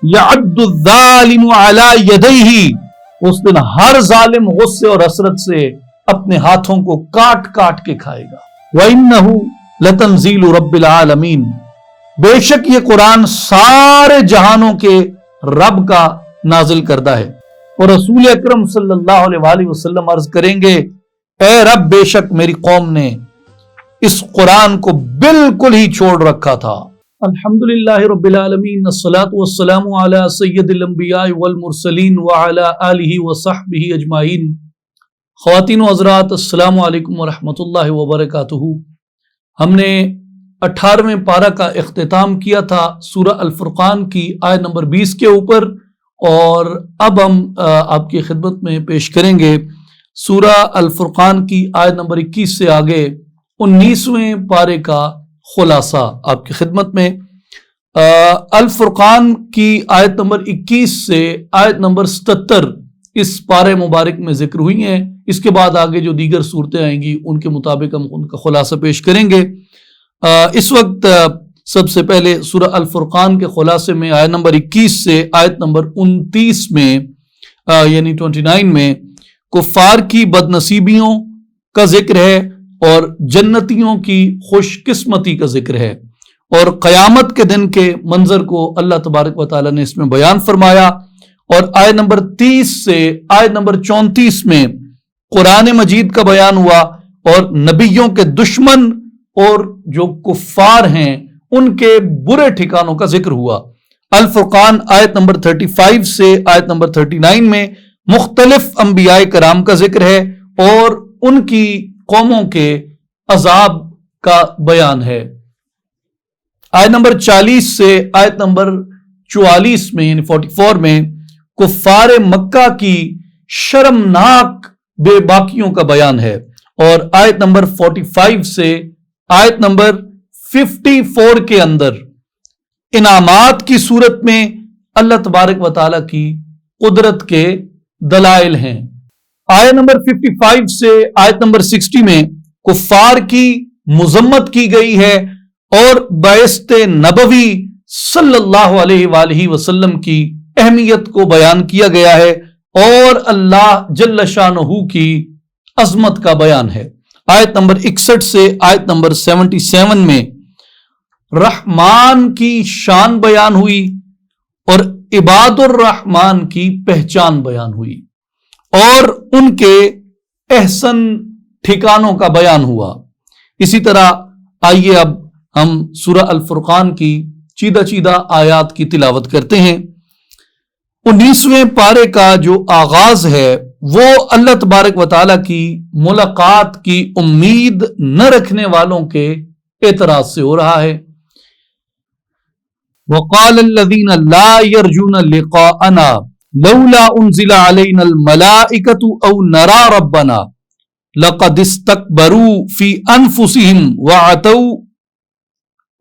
یعد الظالم علی یدیہ، اس دن ہر ظالم غصے اور حسرت سے اپنے ہاتھوں کو کاٹ کاٹ کے کھائے گا۔ وَإِنَّهُ لَتَنزِيلُ رَبِّ الْعَالَمِينَ، بے شک یہ قرآن سارے جہانوں کے رب کا نازل کردہ ہے۔ اور رسول اکرم صلی اللہ علیہ وآلہ وسلم عرض کریں گے، اے رب بے شک میری قوم نے اس قرآن کو بالکل ہی چھوڑ رکھا تھا۔ الحمدللہ رب العالمین، الصلاۃ والسلام علی سید الانبیاء والمرسلین وعلی آلہ وصحبہ اجمعین۔ خواتین و حضرات، السلام علیکم ورحمۃ اللہ وبرکاتہ۔ ہم نے 18ویں پارہ کا اختتام کیا تھا سورہ الفرقان کی آیت نمبر 20 کے اوپر، اور اب ہم آپ کی خدمت میں پیش کریں گے سورہ الفرقان کی آیت نمبر 21 سے آگے 19ویں پارے کا خلاصہ آپ کی خدمت میں۔ الفرقان کی آیت نمبر 21 سے آیت نمبر 77 اس پارے مبارک میں ذکر ہوئی ہیں۔ اس کے بعد آگے جو دیگر صورتیں آئیں گی ان کے مطابق ہم ان کا خلاصہ پیش کریں گے۔ اس وقت سب سے پہلے سورہ الفرقان کے خلاصے میں آیت نمبر 21 سے آیت نمبر 29 میں یعنی 29 میں کفار کی بد نصیبیوں کا ذکر ہے اور جنتیوں کی خوش قسمتی کا ذکر ہے، اور قیامت کے دن کے منظر کو اللہ تبارک و تعالیٰ نے اس میں بیان فرمایا۔ اور آیت نمبر 30 سے آیت نمبر 34 میں قرآن مجید کا بیان ہوا اور نبیوں کے دشمن اور جو کفار ہیں ان کے برے ٹھکانوں کا ذکر ہوا۔ الفرقان آیت نمبر 35 سے آیت نمبر 39 میں مختلف انبیاء کرام کا ذکر ہے اور ان کی قوموں کے عذاب کا بیان ہے۔ آیت نمبر 40 سے آیت نمبر 44 میں یعنی 44 میں کفار مکہ کی شرمناک بے باکیوں کا بیان ہے، اور آیت نمبر 45 سے آیت نمبر 54 کے اندر انعامات کی صورت میں اللہ تبارک و تعالیٰ کی قدرت کے دلائل ہیں۔ آیت نمبر 55 سے آیت نمبر 60 میں کفار کی مذمت کی گئی ہے اور بعثت نبوی صلی اللہ علیہ وآلہ وسلم کی اہمیت کو بیان کیا گیا ہے اور اللہ جل شانہ کی عظمت کا بیان ہے۔ آیت نمبر 61 سے آیت نمبر 77 میں رحمان کی شان بیان ہوئی اور عباد الرحمان کی پہچان بیان ہوئی اور ان کے احسن ٹھکانوں کا بیان ہوا۔ اسی طرح آئیے اب ہم سورہ الفرقان کی چیدہ چیدہ آیات کی تلاوت کرتے ہیں۔ 19ویں پارے کا جو آغاز ہے وہ اللہ تبارک و تعالیٰ کی ملاقات کی امید نہ رکھنے والوں کے اعتراض سے ہو رہا ہے۔ وَقَالَ الَّذِينَ لَا يَرْجُونَ لِقَاءَنَا لَوْلَا أُنزِلَ عَلَيْنَا الْمَلَائِكَةُ أَوْ نَرَى رَبَّنَا لَقَدِ اسْتَكْبَرُوا فِي أَنفُسِهِمْ وَعَتَوْا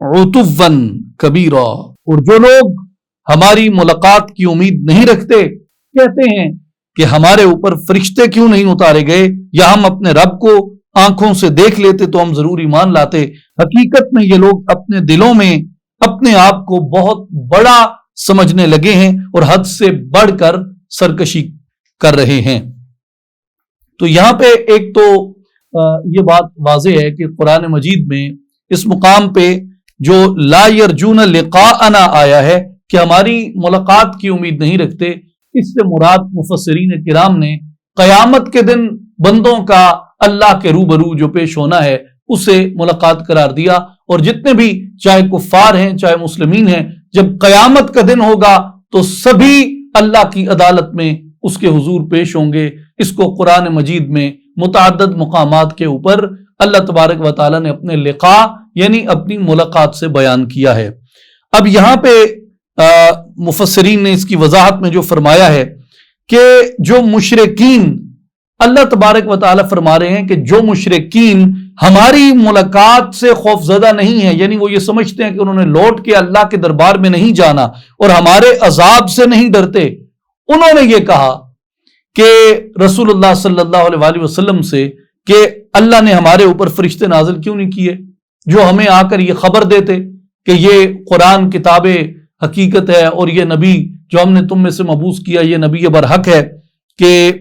عُتُوًّا كَبِيرًا، اور جو لوگ ہماری ملاقات کی امید نہیں رکھتے کہتے ہیں کہ ہمارے اوپر فرشتے کیوں نہیں اتارے گئے، یا ہم اپنے رب کو آنکھوں سے دیکھ لیتے تو ہم ضرور ایمان لاتے۔ حقیقت میں یہ لوگ اپنے دلوں میں اپنے آپ کو بہت بڑا سمجھنے لگے ہیں اور حد سے بڑھ کر سرکشی کر رہے ہیں۔ تو یہاں پہ ایک تو یہ بات واضح ہے کہ قرآن مجید میں اس مقام پہ جو لا یرجون لقاءنا آیا ہے کہ ہماری ملاقات کی امید نہیں رکھتے، اس سے مراد مفسرین کرام نے قیامت کے دن بندوں کا اللہ کے روبرو جو پیش ہونا ہے اسے ملاقات قرار دیا، اور جتنے بھی چاہے کفار ہیں چاہے مسلمین ہیں، جب قیامت کا دن ہوگا تو سبھی اللہ کی عدالت میں اس کے حضور پیش ہوں گے۔ اس کو قرآن مجید میں متعدد مقامات کے اوپر اللہ تبارک و تعالیٰ نے اپنے لقاء یعنی اپنی ملاقات سے بیان کیا ہے۔ اب یہاں پہ مفسرین نے اس کی وضاحت میں جو فرمایا ہے کہ جو مشرکین، اللہ تبارک و تعالیٰ فرما رہے ہیں کہ جو مشرکین ہماری ملاقات سے خوف زدہ نہیں ہیں، یعنی وہ یہ سمجھتے ہیں کہ انہوں نے لوٹ کے اللہ کے دربار میں نہیں جانا اور ہمارے عذاب سے نہیں ڈرتے، انہوں نے یہ کہا کہ رسول اللہ صلی اللہ علیہ وآلہ وسلم سے کہ اللہ نے ہمارے اوپر فرشتے نازل کیوں نہیں کیے جو ہمیں آ کر یہ خبر دیتے کہ یہ قرآن کتاب حقیقت ہے اور یہ نبی جو ہم نے تم میں سے مبعوث کیا یہ نبی برحق ہے کہ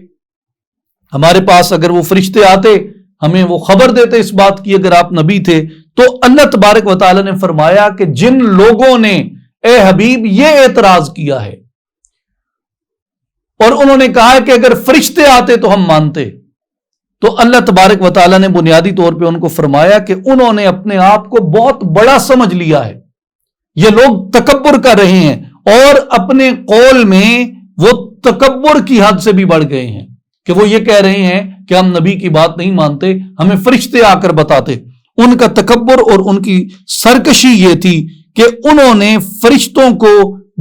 ہمارے پاس اگر وہ فرشتے آتے ہمیں وہ خبر دیتے اس بات کی اگر آپ نبی تھے. تو اللہ تبارک و تعالی نے فرمایا کہ جن لوگوں نے اے حبیب یہ اعتراض کیا ہے اور انہوں نے کہا کہ اگر فرشتے آتے تو ہم مانتے، تو اللہ تبارک و تعالی نے بنیادی طور پہ ان کو فرمایا کہ انہوں نے اپنے آپ کو بہت بڑا سمجھ لیا ہے. یہ لوگ تکبر کر رہے ہیں اور اپنے قول میں وہ تکبر کی حد سے بھی بڑھ گئے ہیں کہ وہ یہ کہہ رہے ہیں کہ ہم نبی کی بات نہیں مانتے، ہمیں فرشتے آ کر بتاتے. ان کا تکبر اور ان کی سرکشی یہ تھی کہ انہوں نے فرشتوں کو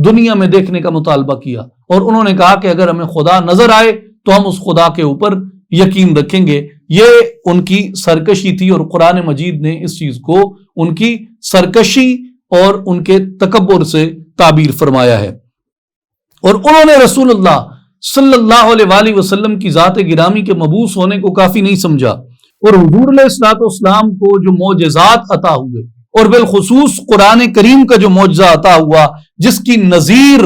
دنیا میں دیکھنے کا مطالبہ کیا اور انہوں نے کہا کہ اگر ہمیں خدا نظر آئے تو ہم اس خدا کے اوپر یقین رکھیں گے. یہ ان کی سرکشی تھی اور قرآن مجید نے اس چیز کو ان کی سرکشی اور ان کے تکبر سے تعبیر فرمایا ہے. اور انہوں نے رسول اللہ صلی اللہ علیہ وآلہ وسلم کی ذات گرامی کے مبعوث ہونے کو کافی نہیں سمجھا اور حضور علیہ الصلوۃ والسلام کو جو معجزات عطا ہوئے اور بالخصوص قرآن کریم کا جو معجزہ عطا ہوا جس کی نظیر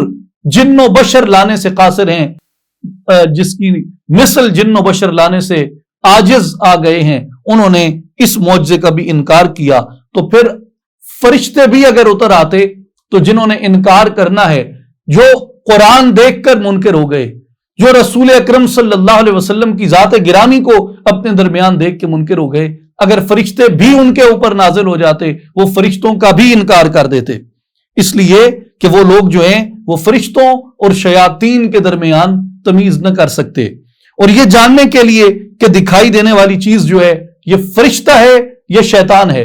جن و بشر لانے سے قاصر ہیں، جس کی مثل جن و بشر لانے سے عاجز آ گئے ہیں، انہوں نے اس معجزے کا بھی انکار کیا. تو پھر فرشتے بھی اگر اتر آتے تو جنہوں نے انکار کرنا ہے، جو قرآن دیکھ کر منکر ہو گئے، جو رسول اکرم صلی اللہ علیہ وسلم کی ذات گرامی کو اپنے درمیان دیکھ کے منکر ہو گئے، اگر فرشتے بھی ان کے اوپر نازل ہو جاتے وہ فرشتوں کا بھی انکار کر دیتے. اس لیے کہ وہ لوگ جو ہیں وہ فرشتوں اور شیاطین کے درمیان تمیز نہ کر سکتے. اور یہ جاننے کے لیے کہ دکھائی دینے والی چیز جو ہے یہ فرشتہ ہے یا شیطان ہے،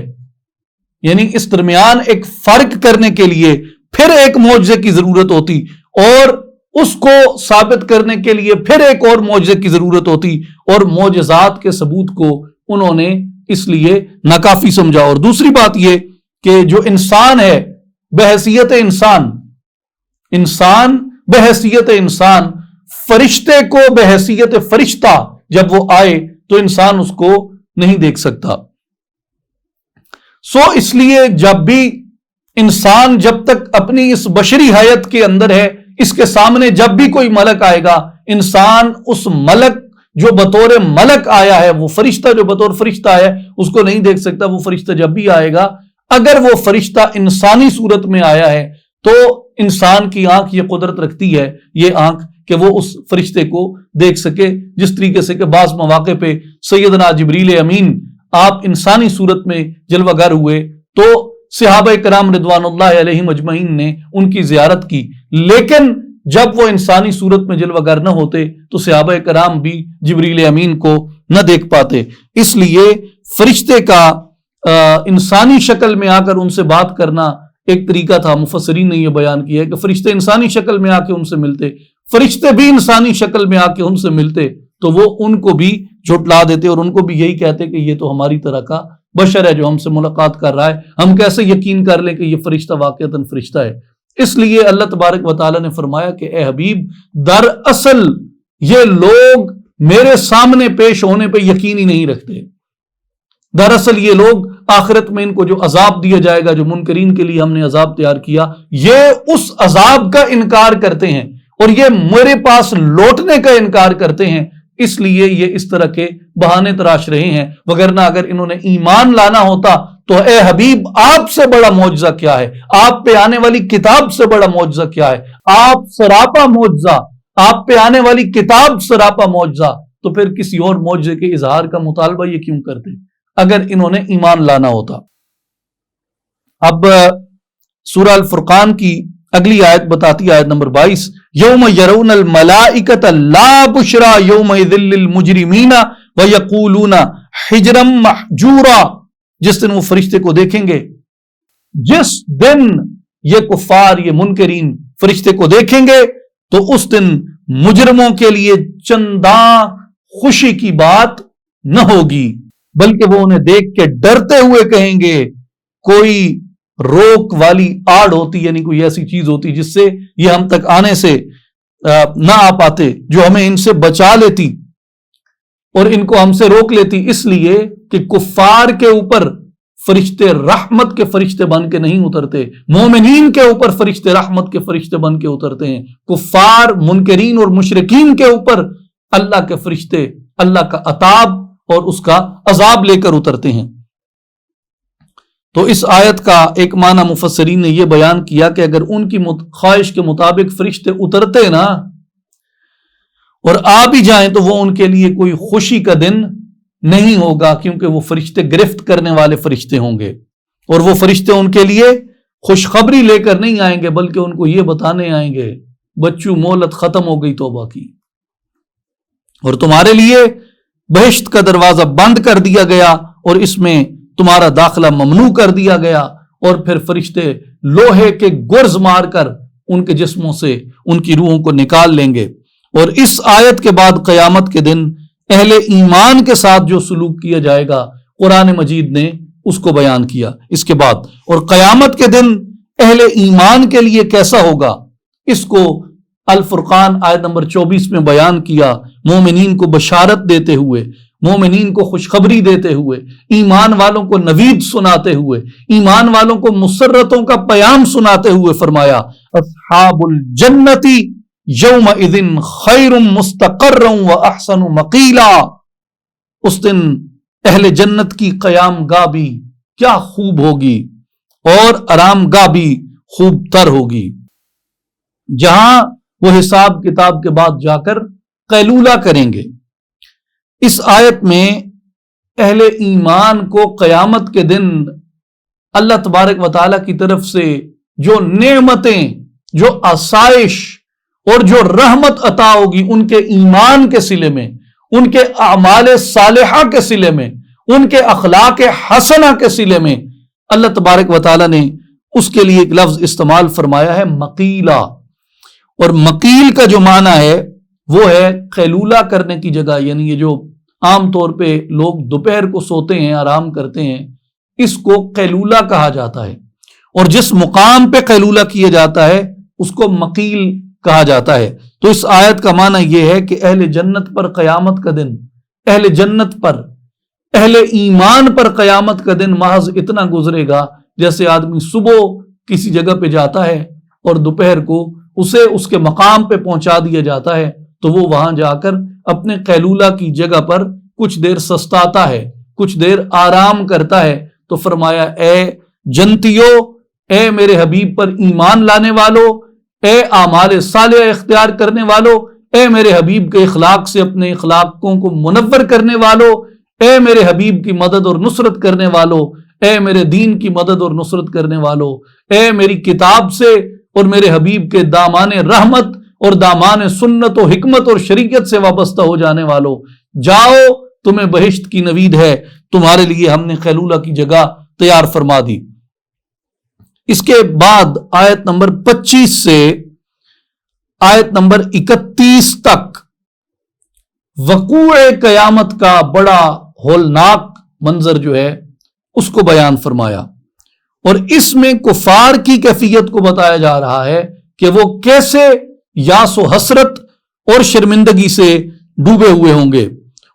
یعنی اس درمیان ایک فرق کرنے کے لیے پھر ایک معجزے کی ضرورت ہوتی اور اس کو ثابت کرنے کے لیے پھر ایک اور معجزے کی ضرورت ہوتی، اور معجزات کے ثبوت کو انہوں نے اس لیے ناکافی سمجھا. اور دوسری بات یہ کہ جو انسان ہے بحیثیت انسان بحیثیت انسان فرشتے کو بحیثیت فرشتہ جب وہ آئے تو انسان اس کو نہیں دیکھ سکتا. اس لیے جب بھی انسان جب تک اپنی اس بشری حیات کے اندر ہے، اس کے سامنے جب بھی کوئی ملک آئے گا، انسان اس ملک جو بطور ملک آیا ہے، وہ فرشتہ جو بطور فرشتہ آیا ہے، اس کو نہیں دیکھ سکتا. وہ فرشتہ جب بھی آئے گا، اگر وہ فرشتہ انسانی صورت میں آیا ہے تو انسان کی آنکھ یہ قدرت رکھتی ہے، یہ آنکھ، کہ وہ اس فرشتے کو دیکھ سکے. جس طریقے سے کہ بعض مواقع پہ سیدنا جبریل امین آپ انسانی صورت میں جلوہ گر ہوئے تو صحابہ کرام رضوان اللہ علیہم اجمعین نے ان کی زیارت کی، لیکن جب وہ انسانی صورت میں جلوہ گر نہ ہوتے تو صحابہ کرام بھی جبریل امین کو نہ دیکھ پاتے. اس لیے فرشتے کا انسانی شکل میں آ کر ان سے بات کرنا ایک طریقہ تھا. مفسرین نے یہ بیان کیا ہے کہ فرشتے انسانی شکل میں آ کے ان سے ملتے، فرشتے بھی انسانی شکل میں آ کے ان سے ملتے تو وہ ان کو بھی جھٹلا دیتے اور ان کو بھی یہی کہتے کہ یہ تو ہماری طرح کا بشر ہے جو ہم سے ملاقات کر رہا ہے، ہم کیسے یقین کر لیں کہ یہ فرشتہ واقعتاً فرشتہ ہے. اس لیے اللہ تبارک و تعالی نے فرمایا کہ اے حبیب دراصل یہ لوگ میرے سامنے پیش ہونے پہ یقین ہی نہیں رکھتے. دراصل یہ لوگ آخرت میں ان کو جو عذاب دیا جائے گا، جو منکرین کے لیے ہم نے عذاب تیار کیا، یہ اس عذاب کا انکار کرتے ہیں اور یہ میرے پاس لوٹنے کا انکار کرتے ہیں. اس لیے یہ اس طرح کے بہانے تراش رہے ہیں، وگرنہ اگر انہوں نے ایمان لانا ہوتا تو اے حبیب آپ سے بڑا معجزہ کیا ہے، آپ پہ آنے والی کتاب سے بڑا معجزہ کیا ہے، آپ سراپا معجزہ، آپ پہ آنے والی کتاب سراپا معجزہ، تو پھر کسی اور معجزے کے اظہار کا مطالبہ یہ کیوں کرتے اگر انہوں نے ایمان لانا ہوتا. اب سورہ الفرقان کی اگلی آیت بتاتی ہے، آیت نمبر 22، یوم یرون الملائکۃ لا بشرا یومئذ للمجرمین ویقولون حجرا محجورا. جس دن وہ فرشتے کو دیکھیں گے، جس دن یہ کفار، یہ منکرین فرشتے کو دیکھیں گے تو اس دن مجرموں کے لیے چنداں خوشی کی بات نہ ہوگی، بلکہ وہ انہیں دیکھ کے ڈرتے ہوئے کہیں گے. کوئی روک والی آڑ ہوتی، یعنی کوئی ایسی چیز ہوتی جس سے یہ ہم تک آنے سے نہ آ پاتے، جو ہمیں ان سے بچا لیتی اور ان کو ہم سے روک لیتی. اس لیے کہ کفار کے اوپر فرشتے رحمت کے فرشتے بن کے نہیں اترتے، مومنین کے اوپر فرشتے رحمت کے فرشتے بن کے اترتے ہیں، کفار منکرین اور مشرکین کے اوپر اللہ کے فرشتے اللہ کا عتاب اور اس کا عذاب لے کر اترتے ہیں۔ تو اس آیت کا ایک معنی مفسرین نے یہ بیان کیا کہ اگر ان کی خواہش کے مطابق فرشتے اترتے نا اور آ بھی جائیں تو وہ ان کے لیے کوئی خوشی کا دن نہیں ہوگا، کیونکہ وہ فرشتے گرفت کرنے والے فرشتے ہوں گے، اور وہ فرشتے ان کے لیے خوشخبری لے کر نہیں آئیں گے، بلکہ ان کو یہ بتانے آئیں گے بچوں مہلت ختم ہو گئی توبہ کی، اور تمہارے لیے بہشت کا دروازہ بند کر دیا گیا اور اس میں تمہارا داخلہ ممنوع کر دیا گیا، اور پھر فرشتے لوہے کے گرز مار کر ان کے جسموں سے ان کی روحوں کو نکال لیں گے۔ اور اس آیت کے بعد قیامت کے دن اہل ایمان کے ساتھ جو سلوک کیا جائے گا قرآن مجید نے اس کو بیان کیا اس کے بعد، اور قیامت کے دن اہل ایمان کے لیے کیسا ہوگا اس کو الفرقان آیت نمبر 24 میں بیان کیا، مومنین کو بشارت دیتے ہوئے، مومنین کو خوشخبری دیتے ہوئے، ایمان والوں کو نوید سناتے ہوئے، ایمان والوں کو مسرتوں کا پیام سناتے ہوئے فرمایا اصحاب الجنتی یومئذ خیر مستقرا واحسن مقیلا، اس دن اہل جنت کی قیام گاہ بھی کیا خوب ہوگی اور آرام گاہ بھی خوب تر ہوگی، جہاں وہ حساب کتاب کے بعد جا کر قیلولہ کریں گے۔ اس آیت میں اہل ایمان کو قیامت کے دن اللہ تبارک و تعالیٰ کی طرف سے جو نعمتیں، جو آسائش اور جو رحمت عطا ہوگی ان کے ایمان کے صلے میں، ان کے اعمال صالحہ کے صلے میں، ان کے اخلاق حسنہ کے صلے میں، اللہ تبارک و تعالیٰ نے اس کے لیے ایک لفظ استعمال فرمایا ہے مقیلہ، اور مقیل کا جو معنی ہے وہ ہے قیلولہ کرنے کی جگہ، یعنی یہ جو عام طور پہ لوگ دوپہر کو سوتے ہیں، آرام کرتے ہیں، اس کو قیلولہ کہا جاتا ہے، اور جس مقام پہ قیلولہ کیا جاتا ہے اس کو مقیل کہا جاتا ہے۔ تو اس آیت کا معنی یہ ہے کہ اہل جنت پر قیامت کا دن، اہل جنت پر، اہل ایمان پر قیامت کا دن محض اتنا گزرے گا جیسے آدمی صبح کسی جگہ پہ جاتا ہے اور دوپہر کو اسے اس کے مقام پہ پہنچا دیا جاتا ہے، تو وہ وہاں جا کر اپنے قیلولہ کی جگہ پر کچھ دیر سستاتا ہے، کچھ دیر آرام کرتا ہے۔ تو فرمایا اے جنتیو، اے میرے حبیب پر ایمان لانے والو، اے اعمال صالحہ اختیار کرنے والو، اے میرے حبیب کے اخلاق سے اپنے اخلاقوں کو منور کرنے والو، اے میرے حبیب کی مدد اور نصرت کرنے والو، اے میرے دین کی مدد اور نصرت کرنے والو، اے میری کتاب سے اور میرے حبیب کے دامان رحمت اور دامان سنت و حکمت اور شریعت سے وابستہ ہو جانے والو، جاؤ تمہیں بہشت کی نوید ہے، تمہارے لیے ہم نے قیلولہ کی جگہ تیار فرما دی۔ اس کے بعد آیت نمبر 25 سے آیت نمبر 31 تک وقوع قیامت کا بڑا ہولناک منظر جو ہے اس کو بیان فرمایا، اور اس میں کفار کی کیفیت کو بتایا جا رہا ہے کہ وہ کیسے یاس و حسرت اور شرمندگی سے ڈوبے ہوئے ہوں گے۔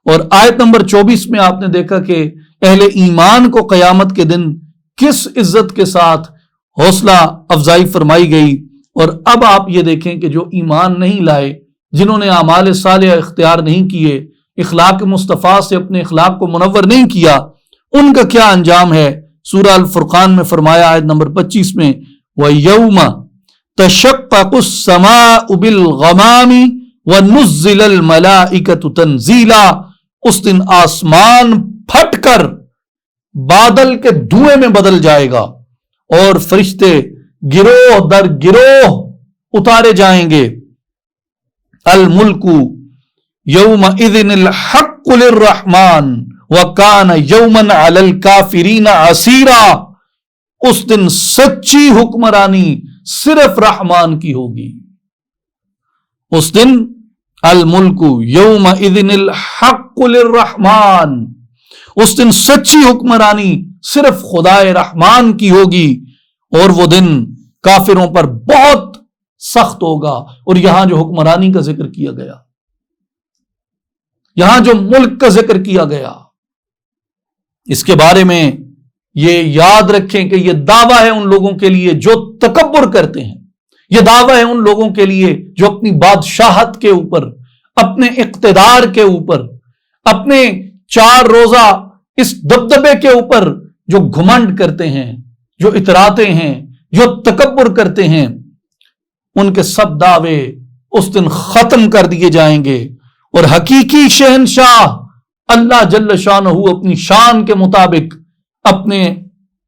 اور آیت نمبر 24 میں آپ نے دیکھا کہ اہل ایمان کو قیامت کے دن کس عزت کے ساتھ حوصلہ افزائی فرمائی گئی، اور اب آپ یہ دیکھیں کہ جو ایمان نہیں لائے، جنہوں نے اعمال صالحہ اختیار نہیں کیے، اخلاق مصطفیٰ سے اپنے اخلاق کو منور نہیں کیا، ان کا کیا انجام ہے۔ سورہ الفرقان میں فرمایا آیت نمبر 25 میں وَيَوْمَ تَشَقَّقُ السَّمَاءُ بِالْغَمَامِ وَنُزِّلَ الْمَلَائِكَةُ تَنزِيلًا، اس دن آسمان پھٹ کر بادل کے دھوئیں میں بدل جائے گا اور فرشتے گروہ در گروہ اتارے جائیں گے۔ الملک یومئذ الحق للرحمن وَكَانَ يَوْمًا عَلَى الْكَافِرِينَ عَسِيرًا، اس دن سچی حکمرانی صرف رحمان کی ہوگی۔ اس دن الملک یومئذ الحق للرحمن، اس دن سچی حکمرانی صرف خدائے رحمان کی ہوگی، اور وہ دن کافروں پر بہت سخت ہوگا۔ اور یہاں جو حکمرانی کا ذکر کیا گیا، یہاں جو ملک کا ذکر کیا گیا، اس کے بارے میں یہ یاد رکھیں کہ یہ دعویٰ ہے ان لوگوں کے لیے جو تکبر کرتے ہیں، یہ دعویٰ ہے ان لوگوں کے لیے جو اپنی بادشاہت کے اوپر، اپنے اقتدار کے اوپر، اپنے 4 روزہ اس دبدبے کے اوپر جو گھمنڈ کرتے ہیں، جو اتراتے ہیں، جو تکبر کرتے ہیں، ان کے سب دعوے اس دن ختم کر دیے جائیں گے، اور حقیقی شہنشاہ اللہ جل شانہ اپنی شان کے مطابق اپنے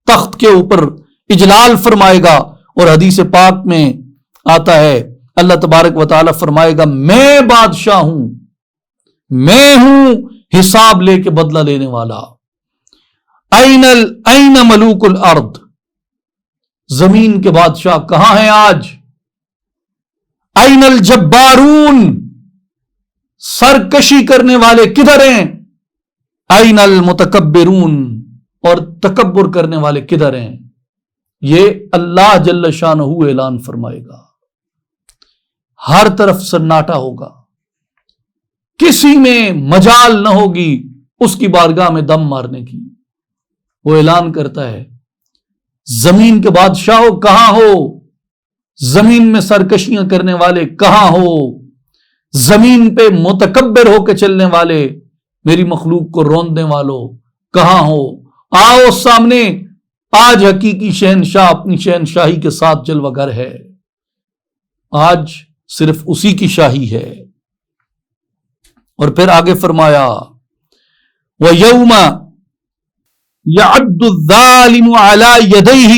تخت کے اوپر اجلال فرمائے گا۔ اور حدیث پاک میں آتا ہے اللہ تبارک و تعالی فرمائے گا میں بادشاہ ہوں، میں ہوں حساب لے کے بدلہ لینے والا۔ این ملوک الارض، زمین کے بادشاہ کہاں ہیں آج؟ این الجبارون، سرکشی کرنے والے کدھر ہیں؟ این المتکبرون، اور تکبر کرنے والے کدھر ہیں؟ یہ اللہ جل شانہ اعلان فرمائے گا۔ ہر طرف سناٹا ہوگا، کسی میں مجال نہ ہوگی اس کی بارگاہ میں دم مارنے کی۔ وہ اعلان کرتا ہے زمین کے بادشاہوں کہاں ہو؟ زمین میں سرکشیاں کرنے والے کہاں ہو؟ زمین پہ متکبر ہو کے چلنے والے، میری مخلوق کو روندنے والوں کہاں ہو؟ آؤ سامنے، آج حقیقی شہنشاہ اپنی شہنشاہی کے ساتھ جلوہ گر ہے، آج صرف اسی کی شاہی ہے۔ اور پھر آگے فرمایا وَيَوْمَ يَعَدُّ الظَّالِمُ عَلَى يَدَيْهِ،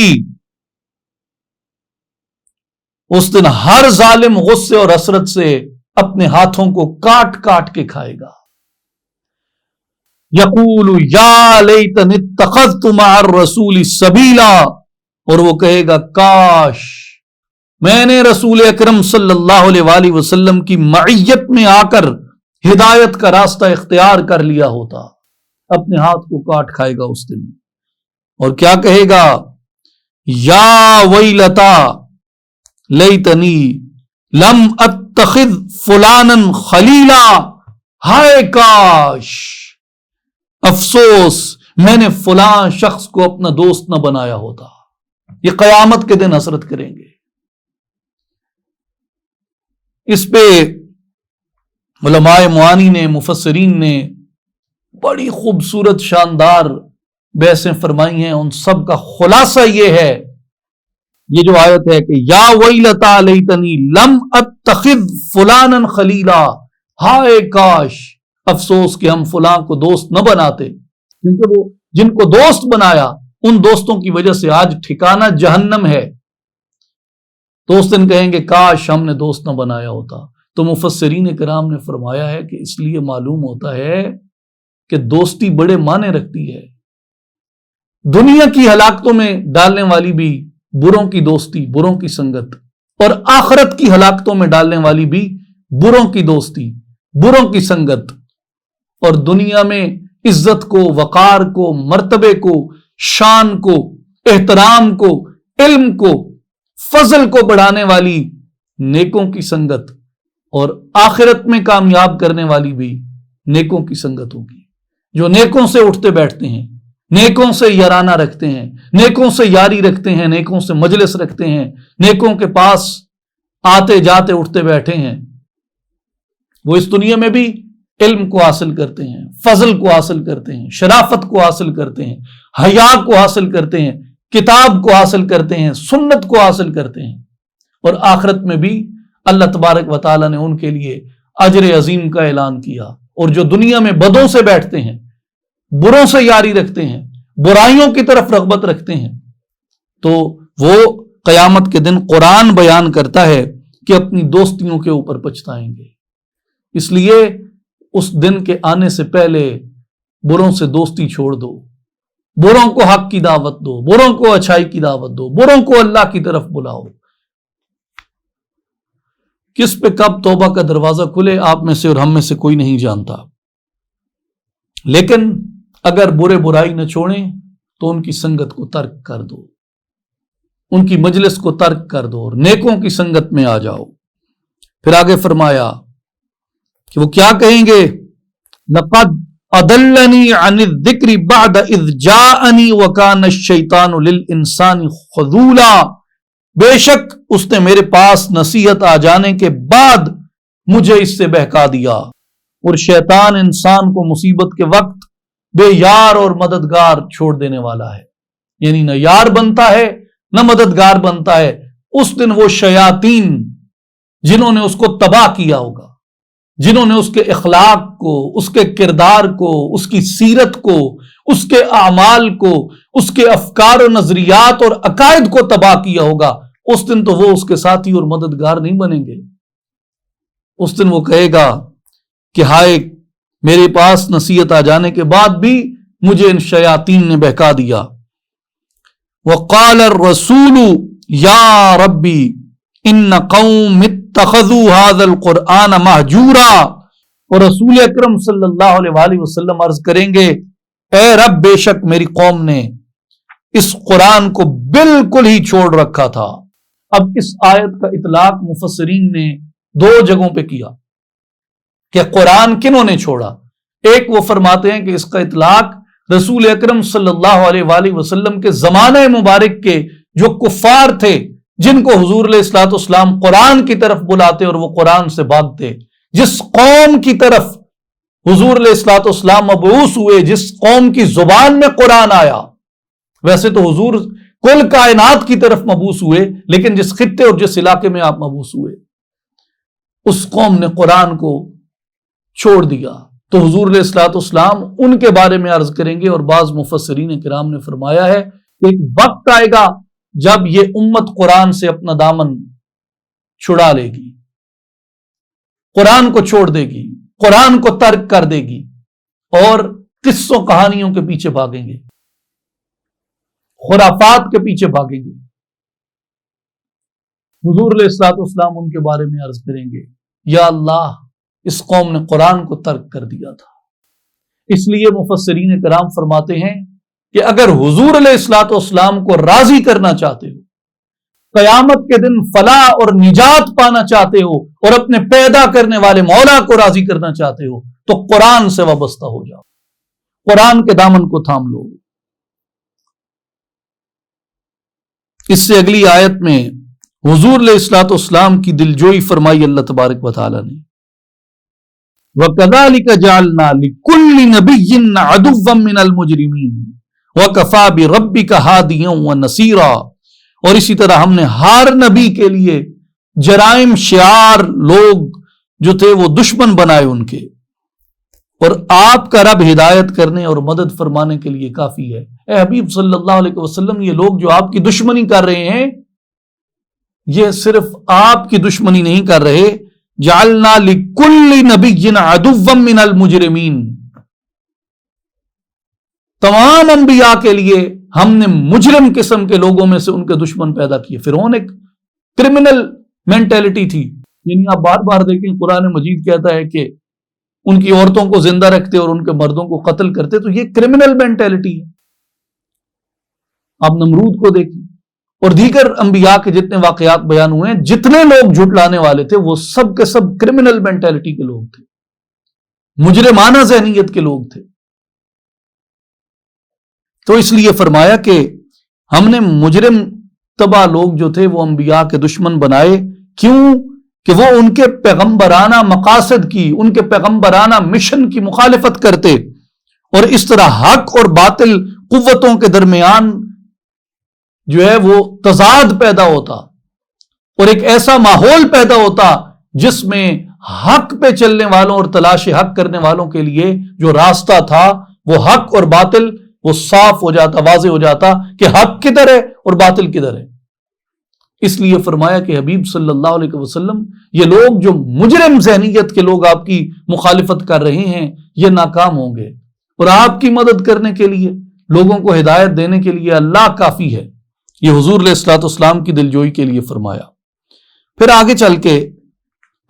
اس دن ہر ظالم غصے اور حسرت سے اپنے ہاتھوں کو کاٹ کاٹ کے کھائے گا۔ یقول یا لیتنی اتخذت مع الرسول سبیلا، اور وہ کہے گا کاش میں نے رسول اکرم صلی اللہ علیہ وآلہ وسلم کی معیت میں آ کر ہدایت کا راستہ اختیار کر لیا ہوتا۔ اپنے ہاتھ کو کاٹ کھائے گا اس دن، اور کیا کہے گا یا ویلتا لیتنی لم اتخذ فلانا خلیلا، ہائے کاش، افسوس میں نے فلاں شخص کو اپنا دوست نہ بنایا ہوتا۔ یہ قیامت کے دن حسرت کریں گے۔ اس پہ علماء معانی نے، مفسرین نے بڑی خوبصورت شاندار بحثیں فرمائی ہیں۔ ان سب کا خلاصہ یہ ہے، یہ جو آیت ہے کہ یا ویلتا لیتنی لم اتخذ فلانا خلیلا، ہائے کاش، افسوس کہ ہم فلاں کو دوست نہ بناتے، کیونکہ وہ جن کو دوست بنایا ان دوستوں کی وجہ سے آج ٹھکانہ جہنم ہے۔ تو اس دن کہیں گے کاش ہم نے دوست نہ بنایا ہوتا۔ تو مفسرین کرام نے فرمایا ہے کہ اس لیے معلوم ہوتا ہے کہ دوستی بڑے معنی رکھتی ہے۔ دنیا کی ہلاکتوں میں ڈالنے والی بھی بروں کی دوستی، بروں کی سنگت، اور آخرت کی ہلاکتوں میں ڈالنے والی بھی بروں کی دوستی، بروں کی سنگت۔ اور دنیا میں عزت کو، وقار کو، مرتبے کو، شان کو، احترام کو، علم کو، فضل کو بڑھانے والی نیکوں کی سنگت، اور آخرت میں کامیاب کرنے والی بھی نیکوں کی سنگت ہوگی، جو نیکوں سے اٹھتے بیٹھتے ہیں، نیکوں سے یارانہ رکھتے ہیں، نیکوں سے یاری رکھتے ہیں، نیکوں سے مجلس رکھتے ہیں، نیکوں کے پاس آتے جاتے اٹھتے بیٹھے ہیں۔ وہ اس دنیا میں بھی علم کو حاصل کرتے ہیں، فضل کو حاصل کرتے ہیں، شرافت کو حاصل کرتے ہیں، حیا کو حاصل کرتے ہیں، کتاب کو حاصل کرتے ہیں، سنت کو حاصل کرتے ہیں، اور آخرت میں بھی اللہ تبارک و تعالیٰ نے ان کے لیے اجر عظیم کا اعلان کیا۔ اور جو دنیا میں بدوں سے بیٹھتے ہیں، بروں سے یاری رکھتے ہیں، برائیوں کی طرف رغبت رکھتے ہیں، تو وہ قیامت کے دن قرآن بیان کرتا ہے کہ اپنی دوستیوں کے اوپر پچھتائیں گے۔ اس لیے اس دن کے آنے سے پہلے بروں سے دوستی چھوڑ دو، بروں کو حق کی دعوت دو، بروں کو اچھائی کی دعوت دو، بروں کو اللہ کی طرف بلاؤ۔ کس پہ کب توبہ کا دروازہ کھلے آپ میں سے اور ہم میں سے کوئی نہیں جانتا، لیکن اگر برے برائی نہ چھوڑیں تو ان کی سنگت کو ترک کر دو، ان کی مجلس کو ترک کر دو، اور نیکوں کی سنگت میں آ جاؤ۔ پھر آگے فرمایا کہ وہ کیا کہیں گے لقد اضلنی عن الذکر بعد اذ جاءنی وکان الشیطان للانسان خذولا، بے شک اس نے میرے پاس نصیحت آ جانے کے بعد مجھے اس سے بہکا دیا، اور شیطان انسان کو مصیبت کے وقت بے یار اور مددگار چھوڑ دینے والا ہے، یعنی نہ یار بنتا ہے نہ مددگار بنتا ہے۔ اس دن وہ شیاطین جنہوں نے اس کو تباہ کیا ہوگا، جنہوں نے اس کے اخلاق کو، اس کے کردار کو، اس کی سیرت کو، اس کے اعمال کو، اس کے افکار و نظریات اور عقائد کو تباہ کیا ہوگا، اس دن تو وہ اس کے ساتھی اور مددگار نہیں بنیں گے۔ اس دن وہ کہے گا کہ ہائے، میرے پاس نصیحت آ جانے کے بعد بھی مجھے ان شیاطین نے بہکا دیا۔ وقال الرسول یا ربی ان قوم اتخذوا هذا القرآن مہجورا، اور رسول اکرم صلی اللہ علیہ وآلہ وسلم عرض کریں گے اے رب، بے شک میری قوم نے اس قرآن کو بالکل ہی چھوڑ رکھا تھا۔ اب اس آیت کا اطلاق مفسرین نے دو جگہوں پہ کیا کہ قرآن کنہوں نے چھوڑا۔ ایک وہ فرماتے ہیں کہ اس کا اطلاق رسول اکرم صلی اللہ علیہ وآلہ وسلم کے زمانہ مبارک کے جو کفار تھے، جن کو حضور علیہ الصلوۃ والسلام قرآن کی طرف بلاتے اور وہ قرآن سے بھاگتے، جس قوم کی طرف حضور علیہ الصلوۃ والسلام مبعوث ہوئے، جس قوم کی زبان میں قرآن آیا، ویسے تو حضور کل کائنات کی طرف مبعوث ہوئے، لیکن جس خطے اور جس علاقے میں آپ مبعوث ہوئے اس قوم نے قرآن کو چھوڑ دیا۔ تو حضور علیہ الصلوۃ والسلام ان کے بارے میں عرض کریں گے، اور بعض مفسرین کرام نے فرمایا ہے کہ ایک وقت آئے گا جب یہ امت قرآن سے اپنا دامن چھڑا لے گی، قرآن کو چھوڑ دے گی، قرآن کو ترک کر دے گی، اور قصوں کہانیوں کے پیچھے بھاگیں گے، خرافات کے پیچھے بھاگیں گے۔ حضور علیہ الصلوۃ والسلام ان کے بارے میں عرض کریں گے یا اللہ، اس قوم نے قرآن کو ترک کر دیا تھا۔ اس لیے مفسرین کرام فرماتے ہیں کہ اگر حضور علیہ الصلوۃ والسلام کو راضی کرنا چاہتے ہو، قیامت کے دن فلاح اور نجات پانا چاہتے ہو، اور اپنے پیدا کرنے والے مولا کو راضی کرنا چاہتے ہو، تو قرآن سے وابستہ ہو جاؤ، قرآن کے دامن کو تھام لو۔ اس سے اگلی آیت میں حضور علیہ الصلوۃ والسلام کی دلجوئی فرمائی اللہ تبارک و تعالی نے، وَكَذَلِكَ جَعَلْنَا لِكُلِّ نَبِيٍّ عَدُوًّا مِّنَ الْمُجْرِمِينَ وَكَفَىٰ بِرَبِّكَ هَادِيًا وَنَصِيرًا، اور اسی طرح ہم نے ہر نبی کے لیے جرائم شعار لوگ جو تھے وہ دشمن بنائے ان کے، اور آپ کا رب ہدایت کرنے اور مدد فرمانے کے لیے کافی ہے۔ اے حبیب صلی اللہ علیہ وسلم، یہ لوگ جو آپ کی دشمنی کر رہے ہیں، یہ صرف آپ کی دشمنی نہیں کر رہے، جعلنا لکل نبی عدوا من المجرمین، تمام انبیاء کے لیے ہم نے مجرم قسم کے لوگوں میں سے ان کے دشمن پیدا کیے۔ فرعون ایک کرمنل مینٹیلٹی تھی، یعنی آپ بار بار دیکھیں قرآن مجید کہتا ہے کہ ان کی عورتوں کو زندہ رکھتے اور ان کے مردوں کو قتل کرتے، تو یہ کرمنل مینٹیلٹی ہے۔ آپ نمرود کو دیکھیں اور دیگر انبیاء کے جتنے واقعات بیان ہوئے ہیں، جتنے لوگ جھٹلانے والے تھے وہ سب کے سب کرمنل مینٹیلٹی کے لوگ تھے، مجرمانہ ذہنیت کے لوگ تھے۔ تو اس لیے فرمایا کہ ہم نے مجرم تباہ لوگ جو تھے وہ انبیاء کے دشمن بنائے، کیوں کہ وہ ان کے پیغمبرانہ مقاصد کی، ان کے پیغمبرانہ مشن کی مخالفت کرتے، اور اس طرح حق اور باطل قوتوں کے درمیان جو ہے وہ تضاد پیدا ہوتا، اور ایک ایسا ماحول پیدا ہوتا جس میں حق پہ چلنے والوں اور تلاش حق کرنے والوں کے لیے جو راستہ تھا وہ حق اور باطل وہ صاف ہو جاتا، واضح ہو جاتا کہ حق کدھر ہے اور باطل کدھر ہے۔ اس لیے فرمایا کہ حبیب صلی اللہ علیہ وسلم، یہ لوگ جو مجرم ذہنیت کے لوگ آپ کی مخالفت کر رہے ہیں، یہ ناکام ہوں گے، اور آپ کی مدد کرنے کے لیے، لوگوں کو ہدایت دینے کے لیے اللہ کافی ہے۔ یہ حضور علیہ الصلوۃ والسلام کی دلجوئی کے لیے فرمایا۔ پھر آگے چل کے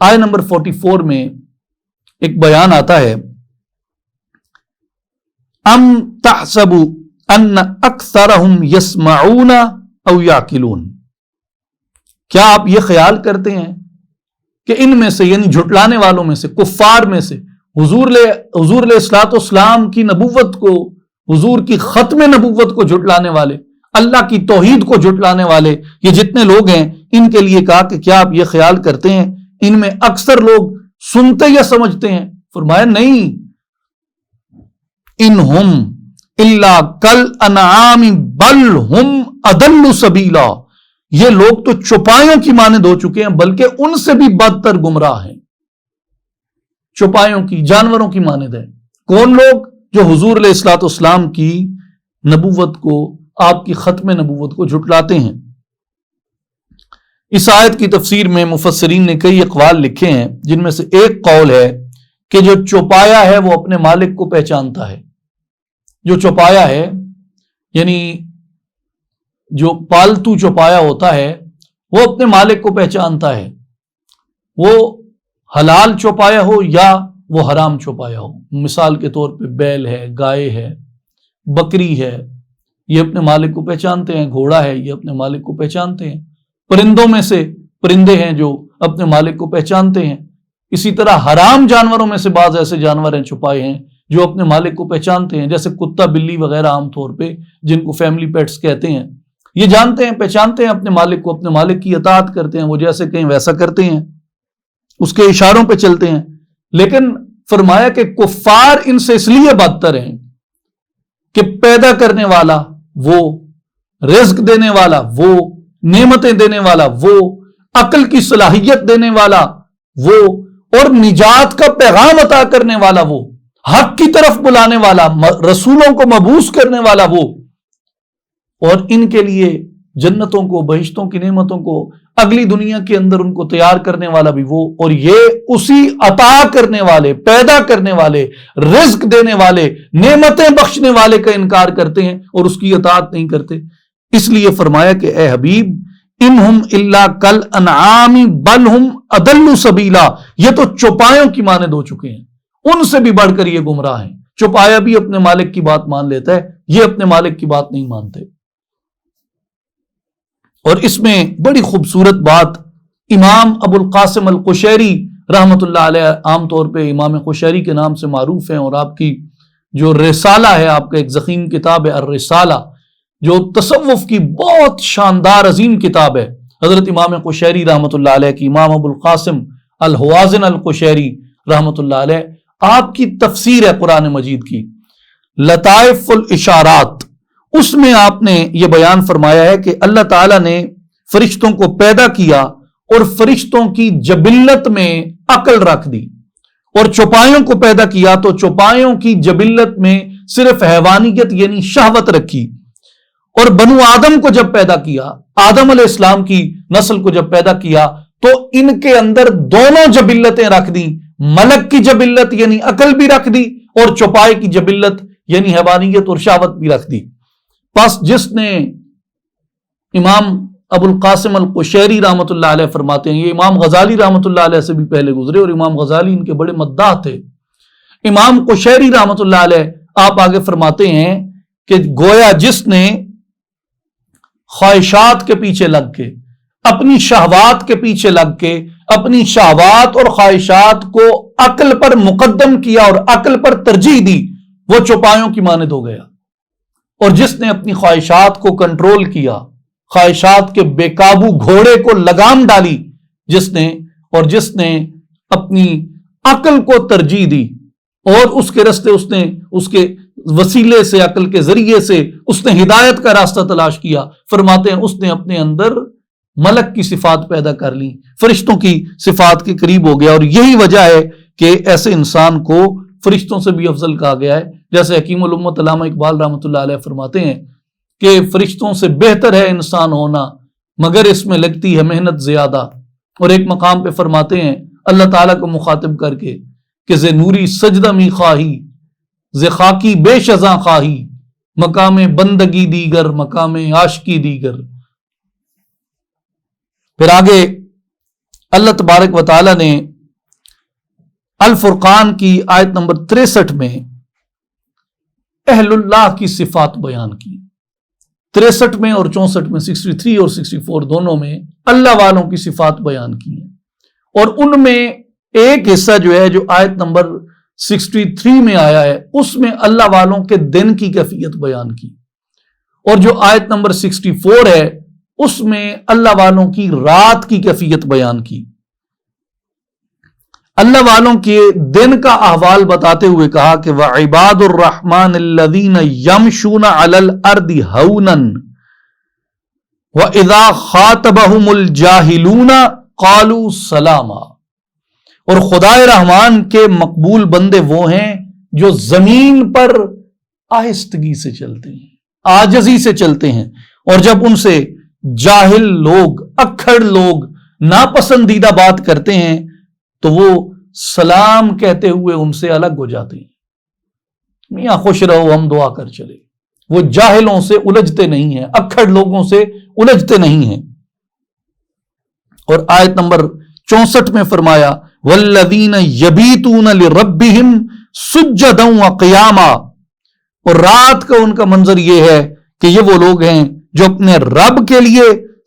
آیت نمبر 44 میں ایک بیان آتا ہے، ام تحسب ان اکثرهم یسمعون او یعقلون، کیا آپ یہ خیال کرتے ہیں کہ ان میں سے، یعنی جھٹلانے والوں میں سے، کفار میں سے، حضور علیہ الصلوۃ والسلام کی نبوت کو، حضور کی ختم نبوت کو جھٹلانے والے، اللہ کی توحید کو جھٹلانے والے یہ جتنے لوگ ہیں، ان کے لیے کہا کہ کیا آپ یہ خیال کرتے ہیں ان میں اکثر لوگ سنتے یا سمجھتے ہیں؟ فرمایا نہیں، انہم الا کالانعام بل ہم اضل سبیلا، یہ لوگ تو چوپایوں کی مانند ہو چکے ہیں بلکہ ان سے بھی بدتر گمراہ ہیں۔ چوپایوں کی، جانوروں کی مانند ہے۔ کون لوگ؟ جو حضور علیہ الصلوۃ والسلام کی نبوت کو، آپ کی ختم نبوت کو جھٹلاتے ہیں۔ اس آیت کی تفسیر میں مفسرین نے کئی اقوال لکھے ہیں، جن میں سے ایک قول ہے کہ جو چوپایا ہے وہ اپنے مالک کو پہچانتا ہے۔ جو چوپایا ہے یعنی جو پالتو چوپایا ہوتا ہے وہ اپنے مالک کو پہچانتا ہے، وہ حلال چوپایا ہو یا وہ حرام چوپایا ہو۔ مثال کے طور پہ بیل ہے، گائے ہے، بکری ہے، یہ اپنے مالک کو پہچانتے ہیں۔ گھوڑا ہے، یہ اپنے مالک کو پہچانتے ہیں۔ پرندوں میں سے پرندے ہیں جو اپنے مالک کو پہچانتے ہیں۔ اسی طرح حرام جانوروں میں سے بعض ایسے جانور ہیں چھپائے ہیں جو اپنے مالک کو پہچانتے ہیں، جیسے کتا، بلی وغیرہ عام طور پہ جن کو فیملی پیٹس کہتے ہیں۔ یہ جانتے ہیں، پہچانتے ہیں اپنے مالک کو، اپنے مالک کی اطاعت کرتے ہیں، وہ جیسے کہیں ویسا کرتے ہیں، اس کے اشاروں پہ چلتے ہیں۔ لیکن فرمایا کہ کفار ان سے اس لیے بدتر ہیں کہ پیدا کرنے والا وہ، رزق دینے والا وہ، نعمتیں دینے والا وہ، عقل کی صلاحیت دینے والا وہ، اور نجات کا پیغام عطا کرنے والا وہ، حق کی طرف بلانے والا، رسولوں کو مبعوث کرنے والا وہ، اور ان کے لیے جنتوں کو، بہشتوں کی نعمتوں کو، اگلی دنیا کے اندر ان کو تیار کرنے والا بھی وہ، اور یہ اسی عطا کرنے والے، پیدا کرنے والے، رزق دینے والے، نعمتیں بخشنے والے کا انکار کرتے ہیں اور اس کی اطاعت نہیں کرتے۔ اس لیے فرمایا کہ اے حبیب، انہم الا کالانعام بل ہم اضل سبیلا، یہ تو چوپایوں کی مانند ہو چکے ہیں، ان سے بھی بڑھ کر یہ گمراہ ہیں۔ چوپایا بھی اپنے مالک کی بات مان لیتا ہے، یہ اپنے مالک کی بات نہیں مانتے۔ اور اس میں بڑی خوبصورت بات امام ابو القاسم القشیری رحمۃ اللہ علیہ، عام طور پہ امام قشیری کے نام سے معروف ہیں، اور آپ کی جو رسالہ ہے، آپ کا ایک ضخیم کتاب ہے الرسالہ، جو تصوف کی بہت شاندار عظیم کتاب ہے، حضرت امام قشیری رحمۃ اللہ علیہ کی، امام ابو القاسم الحوازن القشیری رحمۃ اللہ علیہ، آپ کی تفسیر ہے قرآن مجید کی لطائف الاشارات، اس میں آپ نے یہ بیان فرمایا ہے کہ اللہ تعالیٰ نے فرشتوں کو پیدا کیا اور فرشتوں کی جبلت میں عقل رکھ دی، اور چوپایوں کو پیدا کیا تو چوپایوں کی جبلت میں صرف حیوانیت یعنی شہوت رکھی، اور بنو آدم کو جب پیدا کیا، آدم علیہ السلام کی نسل کو جب پیدا کیا تو ان کے اندر دونوں جبلتیں رکھ دی، ملک کی جبلت یعنی عقل بھی رکھ دی، اور چوپائے کی جبلت یعنی حیوانیت اور شہوت بھی رکھ دی۔ پس جس نے، امام ابو القاسم القشیری رحمۃ اللہ علیہ فرماتے ہیں، یہ امام غزالی رحمۃ اللہ علیہ سے بھی پہلے گزرے، اور امام غزالی ان کے بڑے مداح تھے۔ امام قشیری رحمۃ اللہ علیہ آپ آگے فرماتے ہیں کہ گویا جس نے خواہشات کے پیچھے لگ کے، اپنی شہوات کے پیچھے لگ کے، اپنی شہوات اور خواہشات کو عقل پر مقدم کیا اور عقل پر ترجیح دی، وہ چوپایوں کی مانند ہو گیا۔ اور جس نے اپنی خواہشات کو کنٹرول کیا، خواہشات کے بے قابو گھوڑے کو لگام ڈالی جس نے اپنی عقل کو ترجیح دی، اور اس کے راستے اس کے وسیلے سے، عقل کے ذریعے سے اس نے ہدایت کا راستہ تلاش کیا، فرماتے ہیں اس نے اپنے اندر ملک کی صفات پیدا کر لی، فرشتوں کی صفات کے قریب ہو گیا۔ اور یہی وجہ ہے کہ ایسے انسان کو فرشتوں سے بھی افضل کہا گیا ہے، جیسے حکیم الامت علامہ اقبال رحمۃ اللہ علیہ فرماتے ہیں کہ فرشتوں سے بہتر ہے انسان ہونا، مگر اس میں لگتی ہے محنت زیادہ۔ اور ایک مقام پہ فرماتے ہیں اللہ تعالیٰ کو مخاطب کر کے کہ ز نوری سجدہ می خواہی، ز خاکی بے شزاں خواہی، مقام بندگی دیگر، مقام عاشقی دیگر۔ پھر آگے اللہ تبارک و تعالیٰ نے الفرقان کی آیت نمبر 63 میں اہل اللہ کی صفات بیان کی، 63 میں اور 64 میں، 63 اور 64 دونوں میں اللہ والوں کی صفات بیان کی ہیں۔ اور ان میں ایک حصہ جو ہے، جو آیت نمبر 63 میں آیا ہے اس میں اللہ والوں کے دن کی کیفیت بیان کی، اور جو آیت نمبر 64 ہے اس میں اللہ والوں کی رات کی کیفیت بیان کی۔ اللہ والوں کے دن کا احوال بتاتے ہوئے کہا کہ وَعِبَادُ الرَّحْمَنِ الَّذِينَ يَمْشُونَ عَلَى الْأَرْضِ هَوْنًا وَإِذَا خَاطَبَهُمُ الْجَاهِلُونَ قَالُوا سَلَامًا، اور خدائے رحمان کے مقبول بندے وہ ہیں جو زمین پر آہستگی سے چلتے ہیں، عاجزی سے چلتے ہیں، اور جب ان سے جاہل لوگ، اکھڑ لوگ ناپسندیدہ بات کرتے ہیں تو وہ سلام کہتے ہوئے ان سے الگ ہو جاتے ہیں، میاں خوش رہو ہم دعا کر چلے۔ وہ جاہلوں سے الجھتے نہیں ہیں، اکھڑ لوگوں سے الجھتے نہیں ہیں۔ اور آیت نمبر 64 میں فرمایا وَالَّذِينَ يَبِيتُونَ لِرَبِّهِمْ سُجَّدًا وَقِيَامًا، اور رات کا ان کا منظر یہ ہے کہ یہ وہ لوگ ہیں جو اپنے رب کے لیے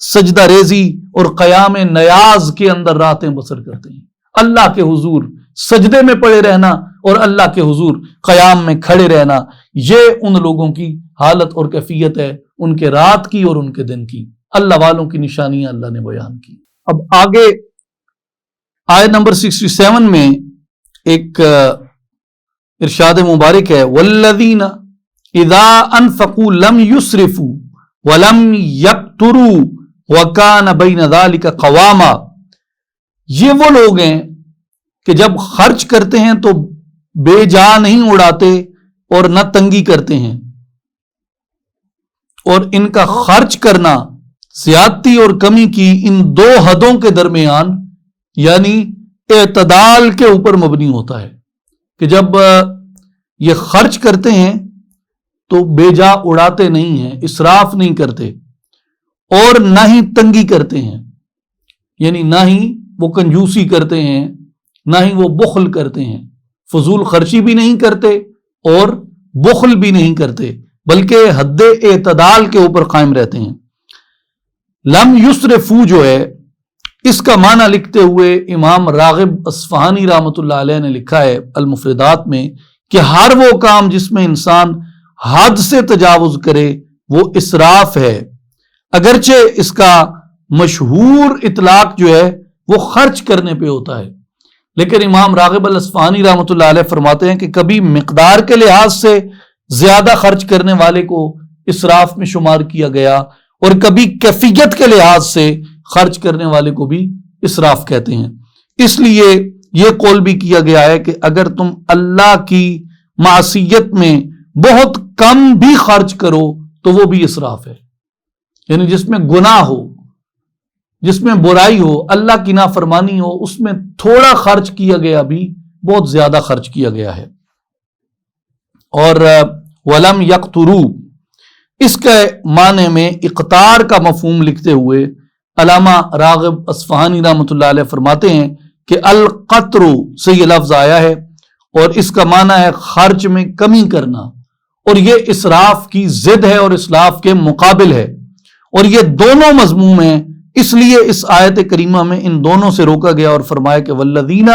سجدہ ریزی اور قیام نیاز کے اندر راتیں بسر کرتے ہیں۔ اللہ کے حضور سجدے میں پڑے رہنا اور اللہ کے حضور قیام میں کھڑے رہنا، یہ ان لوگوں کی حالت اور کیفیت ہے، ان کے رات کی اور ان کے دن کی۔ اللہ والوں کی نشانیاں اللہ نے بیان کی۔ اب آگے آیت نمبر 67 میں ایک ارشاد مبارک ہے وَالَّذِينَ إِذَا أَنفَقُوا لَمْ يُسْرِفُوا وَلَمْ يَقْتُرُوا وَكَانَ بَيْنَ ذَلِكَ قَوَامًا، یہ وہ لوگ ہیں کہ جب خرچ کرتے ہیں تو بے جا نہیں اڑاتے اور نہ تنگی کرتے ہیں، اور ان کا خرچ کرنا زیادتی اور کمی کی ان دو حدوں کے درمیان یعنی اعتدال کے اوپر مبنی ہوتا ہے، کہ جب یہ خرچ کرتے ہیں تو بے جا اڑاتے نہیں ہیں، اسراف نہیں کرتے، اور نہ ہی تنگی کرتے ہیں، یعنی نہ ہی وہ کنجوسی کرتے ہیں، نہ ہی وہ بخل کرتے ہیں، فضول خرچی بھی نہیں کرتے اور بخل بھی نہیں کرتے، بلکہ حد اعتدال کے اوپر قائم رہتے ہیں۔ لم یسرفو جو ہے اس کا معنی لکھتے ہوئے امام راغب اصفہانی رحمۃ اللہ علیہ نے لکھا ہے المفردات میں کہ ہر وہ کام جس میں انسان حد سے تجاوز کرے وہ اسراف ہے، اگرچہ اس کا مشہور اطلاق جو ہے وہ خرچ کرنے پہ ہوتا ہے، لیکن امام راغب الاصفہانی رحمۃ اللہ علیہ فرماتے ہیں کہ کبھی مقدار کے لحاظ سے زیادہ خرچ کرنے والے کو اسراف میں شمار کیا گیا، اور کبھی کیفیت کے لحاظ سے خرچ کرنے والے کو بھی اسراف کہتے ہیں۔ اس لیے یہ قول بھی کیا گیا ہے کہ اگر تم اللہ کی معصیت میں بہت کم بھی خرچ کرو تو وہ بھی اسراف ہے، یعنی جس میں گناہ ہو، جس میں برائی ہو، اللہ کی نافرمانی ہو، اس میں تھوڑا خرچ کیا گیا بھی بہت زیادہ خرچ کیا گیا ہے۔ اور وَلَمْ يَقْتُرُوا اس کے معنی میں اقتار کا مفہوم لکھتے ہوئے علامہ راغب اصفہانی رحمۃ اللہ علیہ فرماتے ہیں کہ القطر سے یہ لفظ آیا ہے اور اس کا معنی ہے خرچ میں کمی کرنا، اور یہ اسراف کی ضد ہے اور اسراف کے مقابل ہے، اور یہ دونوں مذموم ہیں، اس لیے اس آیت کریمہ میں ان دونوں سے روکا گیا اور فرمایا کہ وَالَّذِينَ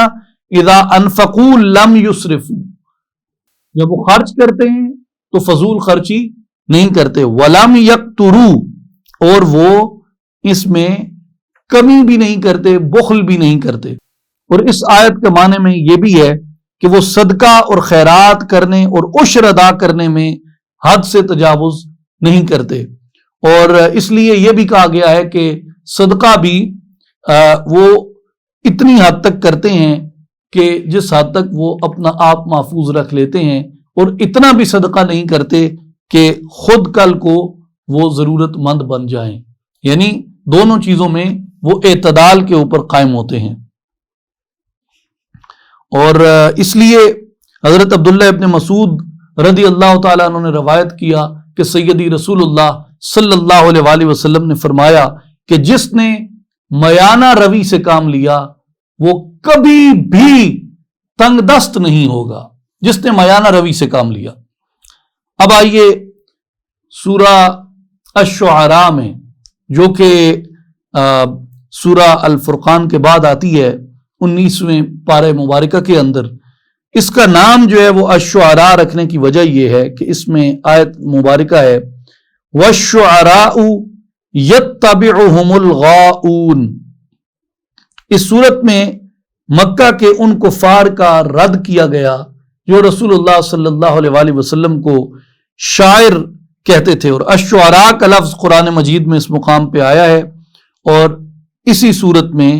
إِذَا أَنفَقُوا لَمْ يُسْرِفُوا، جب وہ خرچ کرتے ہیں تو فضول خرچی نہیں کرتے، وَلَمْ يَقْتُرُوا اور وہ اس میں کمی بھی نہیں کرتے، بخل بھی نہیں کرتے۔ اور اس آیت کے معنی میں یہ بھی ہے کہ وہ صدقہ اور خیرات کرنے اور عشر ادا کرنے میں حد سے تجاوز نہیں کرتے، اور اس لیے یہ بھی کہا گیا ہے کہ صدقہ بھی وہ اتنی حد تک کرتے ہیں کہ جس حد تک وہ اپنا آپ محفوظ رکھ لیتے ہیں، اور اتنا بھی صدقہ نہیں کرتے کہ خود کل کو وہ ضرورت مند بن جائیں، یعنی دونوں چیزوں میں وہ اعتدال کے اوپر قائم ہوتے ہیں۔ اور اس لیے حضرت عبداللہ ابن مسعود رضی اللہ تعالیٰ عنہ نے روایت کیا کہ سیدی رسول اللہ صلی اللہ علیہ وآلہ وسلم نے فرمایا کہ جس نے میانہ روی سے کام لیا وہ کبھی بھی تنگ دست نہیں ہوگا، جس نے میانہ روی سے کام لیا۔ اب آئیے سورہ الشعراء میں، جو کہ سورہ الفرقان کے بعد آتی ہے، 19ویں پارہ مبارکہ کے اندر اس کا نام جو ہے وہ الشعراء رکھنے کی وجہ یہ ہے کہ اس میں آیت مبارکہ ہے وَالشُّعَرَاءُ يَتَّبِعُهُمُ الْغَاؤُونَ۔ اس صورت میں مکہ کے ان کفار کا رد کیا گیا جو رسول اللہ صلی اللہ علیہ وآلہ وسلم کو شاعر کہتے تھے، اور الشعراء کا لفظ قرآن مجید میں اس مقام پہ آیا ہے، اور اسی صورت میں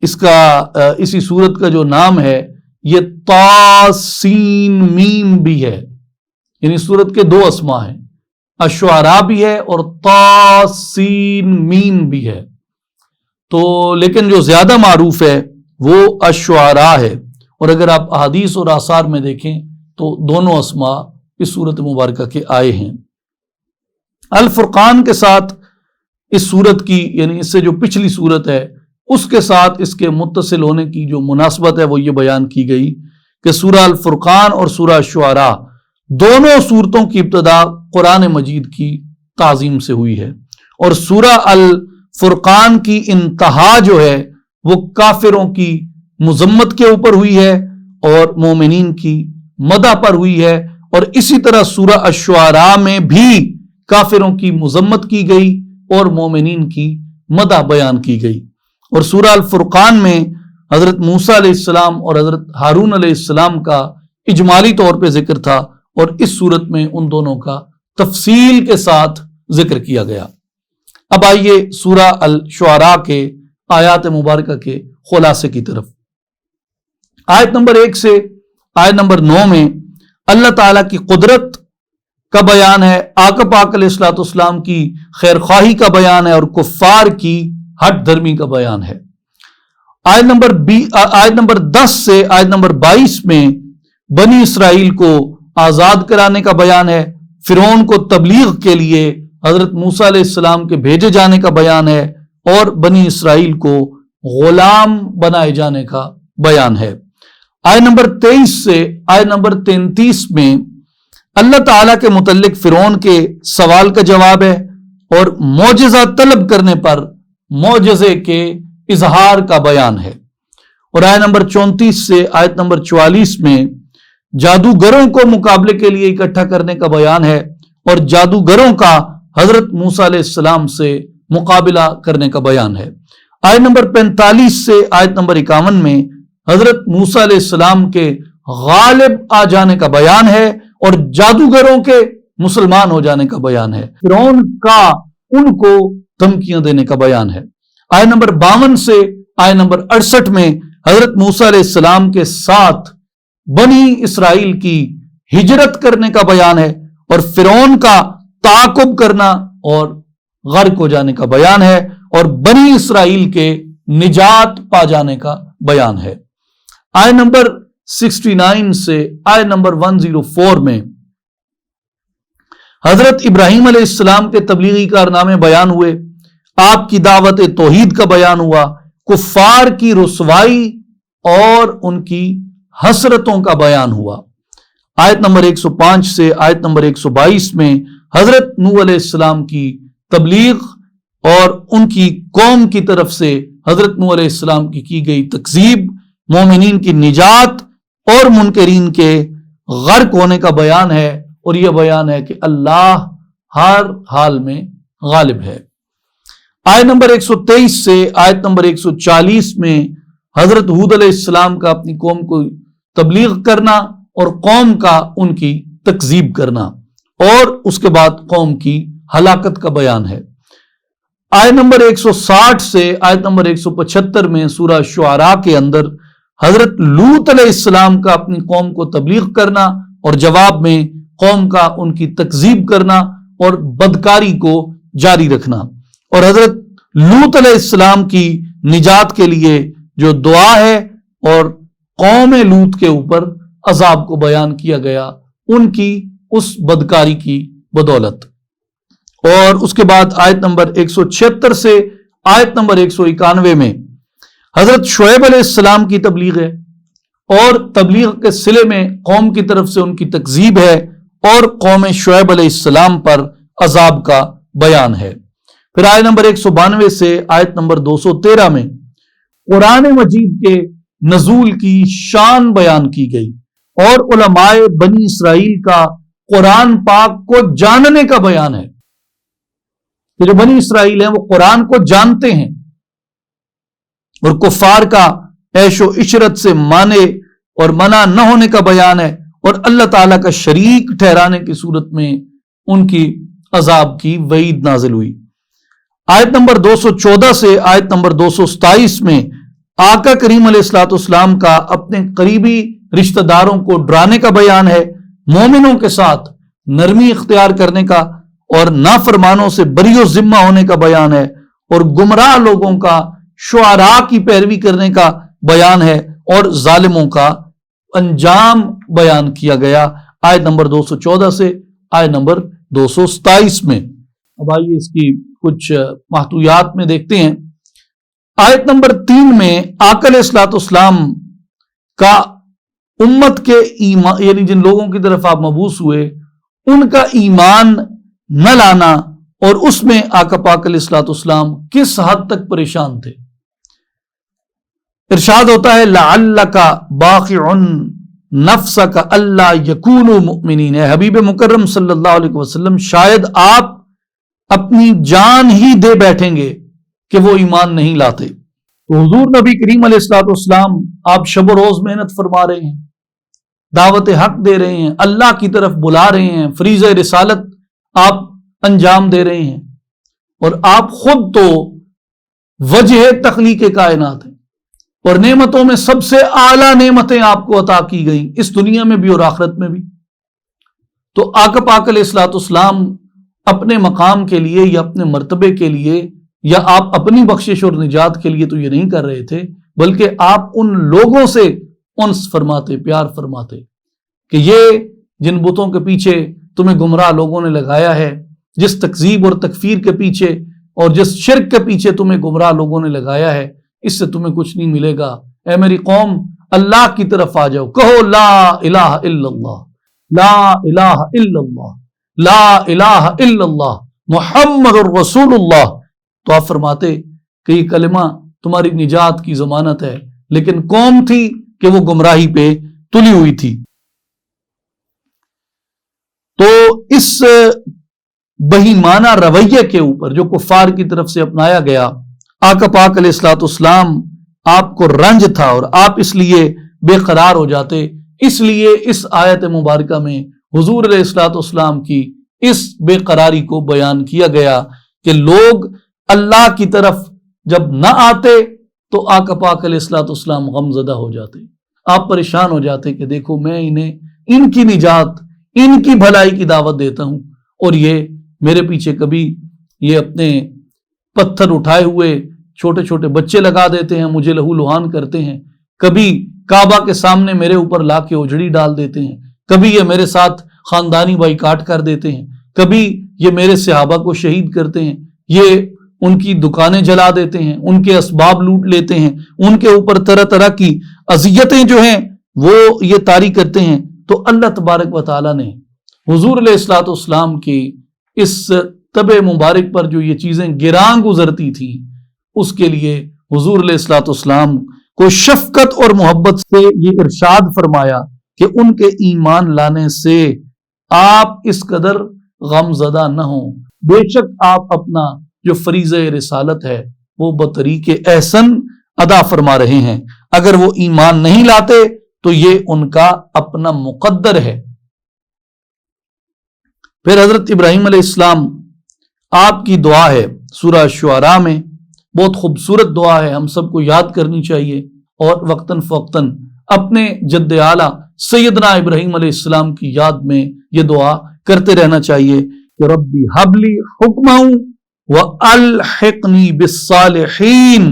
اسی صورت کا جو نام ہے یہ طاسین میم بھی ہے، یعنی صورت کے دو اسما ہیں، الشعراء بھی ہے اور طاسین میم بھی ہے، تو لیکن جو زیادہ معروف ہے وہ الشعراء ہے، اور اگر آپ احادیث اور آثار میں دیکھیں تو دونوں اسما اس صورت مبارکہ کے آئے ہیں۔ الفرقان کے ساتھ اس صورت کی، یعنی اس سے جو پچھلی صورت ہے اس کے ساتھ اس کے متصل ہونے کی جو مناسبت ہے وہ یہ بیان کی گئی کہ سورہ الفرقان اور سورہ الشعراء دونوں صورتوں کی ابتدا قرآن مجید کی تعظیم سے ہوئی ہے، اور سورہ الفرقان کی انتہا جو ہے وہ کافروں کی مذمت کے اوپر ہوئی ہے اور مومنین کی مدح پر ہوئی ہے، اور اسی طرح سورہ الشعراء میں بھی کافروں کی مذمت کی گئی اور مومنین کی مدح بیان کی گئی، اور سورہ الفرقان میں حضرت موسیٰ علیہ السلام اور حضرت ہارون علیہ السلام کا اجمالی طور پہ ذکر تھا، اور اس صورت میں ان دونوں کا تفصیل کے ساتھ ذکر کیا گیا۔ اب آئیے سورہ الشعراء کے آیات مبارکہ کے خلاصے کی طرف۔ آیت نمبر 1 سے آیت نمبر 9 میں اللہ تعالیٰ کی قدرت کا بیان ہے، آقا پاک علیہ الصلوۃ والسلام کی خیر خواہی کا بیان ہے، اور کفار کی ہٹ دھرمی کا بیان ہے۔ آیت نمبر 10 سے آیت نمبر 22 میں بنی اسرائیل کو آزاد کرانے کا بیان ہے، فرعون کو تبلیغ کے لیے حضرت موسیٰ علیہ السلام کے بھیجے جانے کا بیان ہے، اور بنی اسرائیل کو غلام بنائے جانے کا بیان ہے۔ آیت نمبر 23 سے آیت نمبر 33 میں اللہ تعالیٰ کے متعلق فرعون کے سوال کا جواب ہے، اور معجزہ طلب کرنے پر معجزے کے اظہار کا بیان ہے، اور آیت نمبر 34 سے آیت نمبر 44 میں جادوگروں کو مقابلے کے لیے اکٹھا کرنے کا بیان ہے، اور جادوگروں کا حضرت موسیٰ علیہ السلام سے مقابلہ کرنے کا بیان ہے۔ آیت نمبر 45 سے آیت نمبر 51 میں حضرت موسیٰ علیہ السلام کے غالب آ جانے کا بیان ہے، اور جادوگروں کے مسلمان ہو جانے کا بیان ہے، فرعون کا ان کو دھمکیاں دینے کا بیان ہے۔ آیت نمبر 52 سے آیت نمبر 68 میں حضرت موسیٰ علیہ السلام کے ساتھ بنی اسرائیل کی ہجرت کرنے کا بیان ہے، اور فرعون کا تعاقب کرنا اور غرق ہو جانے کا بیان ہے، اور بنی اسرائیل کے نجات پا جانے کا بیان ہے۔ آیت نمبر 69 سے آیت نمبر 104 میں حضرت ابراہیم علیہ السلام کے تبلیغی کارنامے بیان ہوئے، آپ کی دعوت توحید کا بیان ہوا، کفار کی رسوائی اور ان کی حسرتوں کا بیان ہوا۔ آیت نمبر 105 سے آیت نمبر 122 میں حضرت نوح علیہ السلام کی تبلیغ اور ان کی قوم کی طرف سے حضرت نوح علیہ السلام کی گئی تکذیب، مومنین کی نجات اور منکرین کے غرق ہونے کا بیان ہے، اور یہ بیان ہے کہ اللہ ہر حال میں غالب ہے۔ آیت نمبر 123 سے آیت نمبر 140 میں حضرت ہود علیہ السلام کا اپنی قوم کو تبلیغ کرنا اور قوم کا ان کی تکذیب کرنا، اور اس کے بعد قوم کی ہلاکت کا بیان ہے۔ آیت نمبر 160 سے آیت نمبر 175 میں سورہ شعراء کے اندر حضرت لوط علیہ السلام کا اپنی قوم کو تبلیغ کرنا اور جواب میں قوم کا ان کی تکذیب کرنا اور بدکاری کو جاری رکھنا، اور حضرت لوط علیہ السلام کی نجات کے لیے جو دعا ہے اور قوم لوط کے اوپر عذاب کو بیان کیا گیا ان کی اس بدکاری کی بدولت۔ اور اس کے بعد آیت نمبر 176 سے آیت نمبر 191 میں حضرت شعیب علیہ السلام کی تبلیغ ہے، اور تبلیغ کے صلے میں قوم کی طرف سے ان کی تکذیب ہے اور قوم شعیب علیہ السلام پر عذاب کا بیان ہے۔ پھر آیت نمبر 192 سے آیت نمبر 213 میں قرآن مجید کے نزول کی شان بیان کی گئی، اور علماء بنی اسرائیل کا قرآن پاک کو جاننے کا بیان ہے کہ جو بنی اسرائیل ہیں وہ قرآن کو جانتے ہیں، اور کفار کا عیش و عشرت سے مانے اور منع نہ ہونے کا بیان ہے، اور اللہ تعالیٰ کا شریک ٹھہرانے کی صورت میں ان کی عذاب کی وعید نازل ہوئی۔ آیت نمبر 214 سے آیت نمبر 227 میں آقا کریم علیہ الصلوۃ والسلام کا اپنے قریبی رشتہ داروں کو ڈرانے کا بیان ہے، مومنوں کے ساتھ نرمی اختیار کرنے کا اور نافرمانوں سے بری و ذمہ ہونے کا بیان ہے، اور گمراہ لوگوں کا شعراء کی پیروی کرنے کا بیان ہے، اور ظالموں کا انجام بیان کیا گیا آیت نمبر 214 سے آیت نمبر 227 میں۔ اب آئیے اس کی کچھ محتویات میں دیکھتے ہیں۔ آیت نمبر 3 میں آقا علیہ الصلوۃ والسلام کا امت کے ایمان، یعنی جن لوگوں کی طرف آپ مبعوث ہوئے ان کا ایمان نہ لانا، اور اس میں آقا پاک علیہ الصلوۃ والسلام کس حد تک پریشان تھے۔ ارشاد ہوتا ہے لعلک باخع نفسک الا یکونوا مؤمنین، اے حبیب مکرم صلی اللہ علیہ وسلم شاید آپ اپنی جان ہی دے بیٹھیں گے کہ وہ ایمان نہیں لاتے۔ تو حضور نبی کریم علیہ الصلوۃ والسلام آپ شب و روز محنت فرما رہے ہیں، دعوت حق دے رہے ہیں، اللہ کی طرف بلا رہے ہیں، فریضہ رسالت آپ انجام دے رہے ہیں، اور آپ خود تو وجہ تخلیق کائنات ہیں، اور نعمتوں میں سب سے اعلیٰ نعمتیں آپ کو عطا کی گئیں اس دنیا میں بھی اور آخرت میں بھی۔ تو آقا پاک علیہ الصلوۃ والسلام اپنے مقام کے لیے یا اپنے مرتبے کے لیے یا آپ اپنی بخشش اور نجات کے لیے تو یہ نہیں کر رہے تھے، بلکہ آپ ان لوگوں سے انس فرماتے، پیار فرماتے کہ یہ جن بتوں کے پیچھے تمہیں گمراہ لوگوں نے لگایا ہے، جس تکذیب اور تکفیر کے پیچھے اور جس شرک کے پیچھے تمہیں گمراہ لوگوں نے لگایا ہے، اس سے تمہیں کچھ نہیں ملے گا۔ اے میری قوم اللہ کی طرف آ جاؤ، کہو لا الہ الا اللہ، لا الہ الا اللہ، لا الہ الا اللہ محمد الرسول اللہ۔ تو آپ فرماتے کہ یہ کلمہ تمہاری نجات کی ضمانت ہے، لیکن قوم تھی کہ وہ گمراہی پہ تلی ہوئی تھی۔ تو اس بہیمانہ رویے کے اوپر جو کفار کی طرف سے اپنایا گیا، آقا پاک علیہ الصلوۃ والسلام آپ کو رنج تھا اور آپ اس لیے بے قرار ہو جاتے۔ اس لیے اس آیت مبارکہ میں حضور علیہ الصلوۃ والسلام کی اس بے قراری کو بیان کیا گیا کہ لوگ اللہ کی طرف جب نہ آتے تو آقا پاک علیہ الصلوۃ والسلام غم زدہ ہو جاتے، آپ پریشان ہو جاتے کہ دیکھو میں انہیں ان کی نجات، ان کی بھلائی کی دعوت دیتا ہوں، اور یہ میرے پیچھے کبھی یہ اپنے پتھر اٹھائے ہوئے چھوٹے چھوٹے بچے لگا دیتے ہیں، مجھے لہو لہان کرتے ہیں، کبھی کعبہ کے سامنے میرے اوپر لا کے اجڑی ڈال دیتے ہیں، کبھی یہ میرے ساتھ خاندانی بائیکاٹ کر دیتے ہیں، کبھی یہ میرے صحابہ کو شہید کرتے ہیں، یہ ان کی دکانیں جلا دیتے ہیں، ان کے اسباب لوٹ لیتے ہیں، ان کے اوپر طرح طرح کی اذیتیں جو ہیں وہ یہ طاری کرتے ہیں۔ تو اللہ تبارک و تعالیٰ نے حضور علیہ الصلوۃ والسلام کی اس طبع مبارک پر جو یہ چیزیں گراں گزرتی تھیں، اس کے لیے حضور علیہ الصلوۃ والسلام کو شفقت اور محبت سے یہ ارشاد فرمایا کہ ان کے ایمان لانے سے آپ اس قدر غم زدہ نہ ہوں، بے شک آپ اپنا جو فریضہ رسالت ہے وہ بطریق احسن ادا فرما رہے ہیں، اگر وہ ایمان نہیں لاتے تو یہ ان کا اپنا مقدر ہے۔ پھر حضرت ابراہیم علیہ السلام آپ کی دعا ہے سورہ شعراء میں، بہت خوبصورت دعا ہے، ہم سب کو یاد کرنی چاہیے، اور وقتاً فوقتاً اپنے جد اعلیٰ سیدنا ابراہیم علیہ السلام کی یاد میں یہ دعا کرتے رہنا چاہیے کہ ربی حبلی حکمہ وَأَلْحِقْنِي بِالصَّالِحِينَ،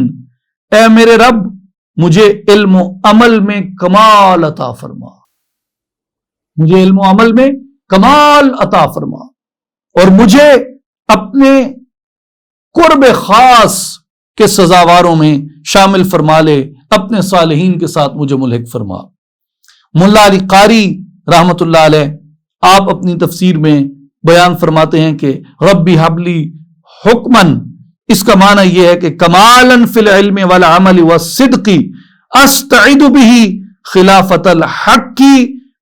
اے میرے رب مجھے علم و عمل میں کمال عطا فرما، مجھے علم و عمل میں کمال عطا فرما، اور مجھے اپنے قرب خاص کے سزاواروں میں شامل فرما لے، اپنے صالحین کے ساتھ مجھے ملحق فرما۔ ملا علی قاری رحمت اللہ علیہ آپ اپنی تفسیر میں بیان فرماتے ہیں کہ ربی حبلی حکمن، اس کا معنی یہ ہے کہ کمالاً فی العلم والعمل والصدق استعد به خلافت الحق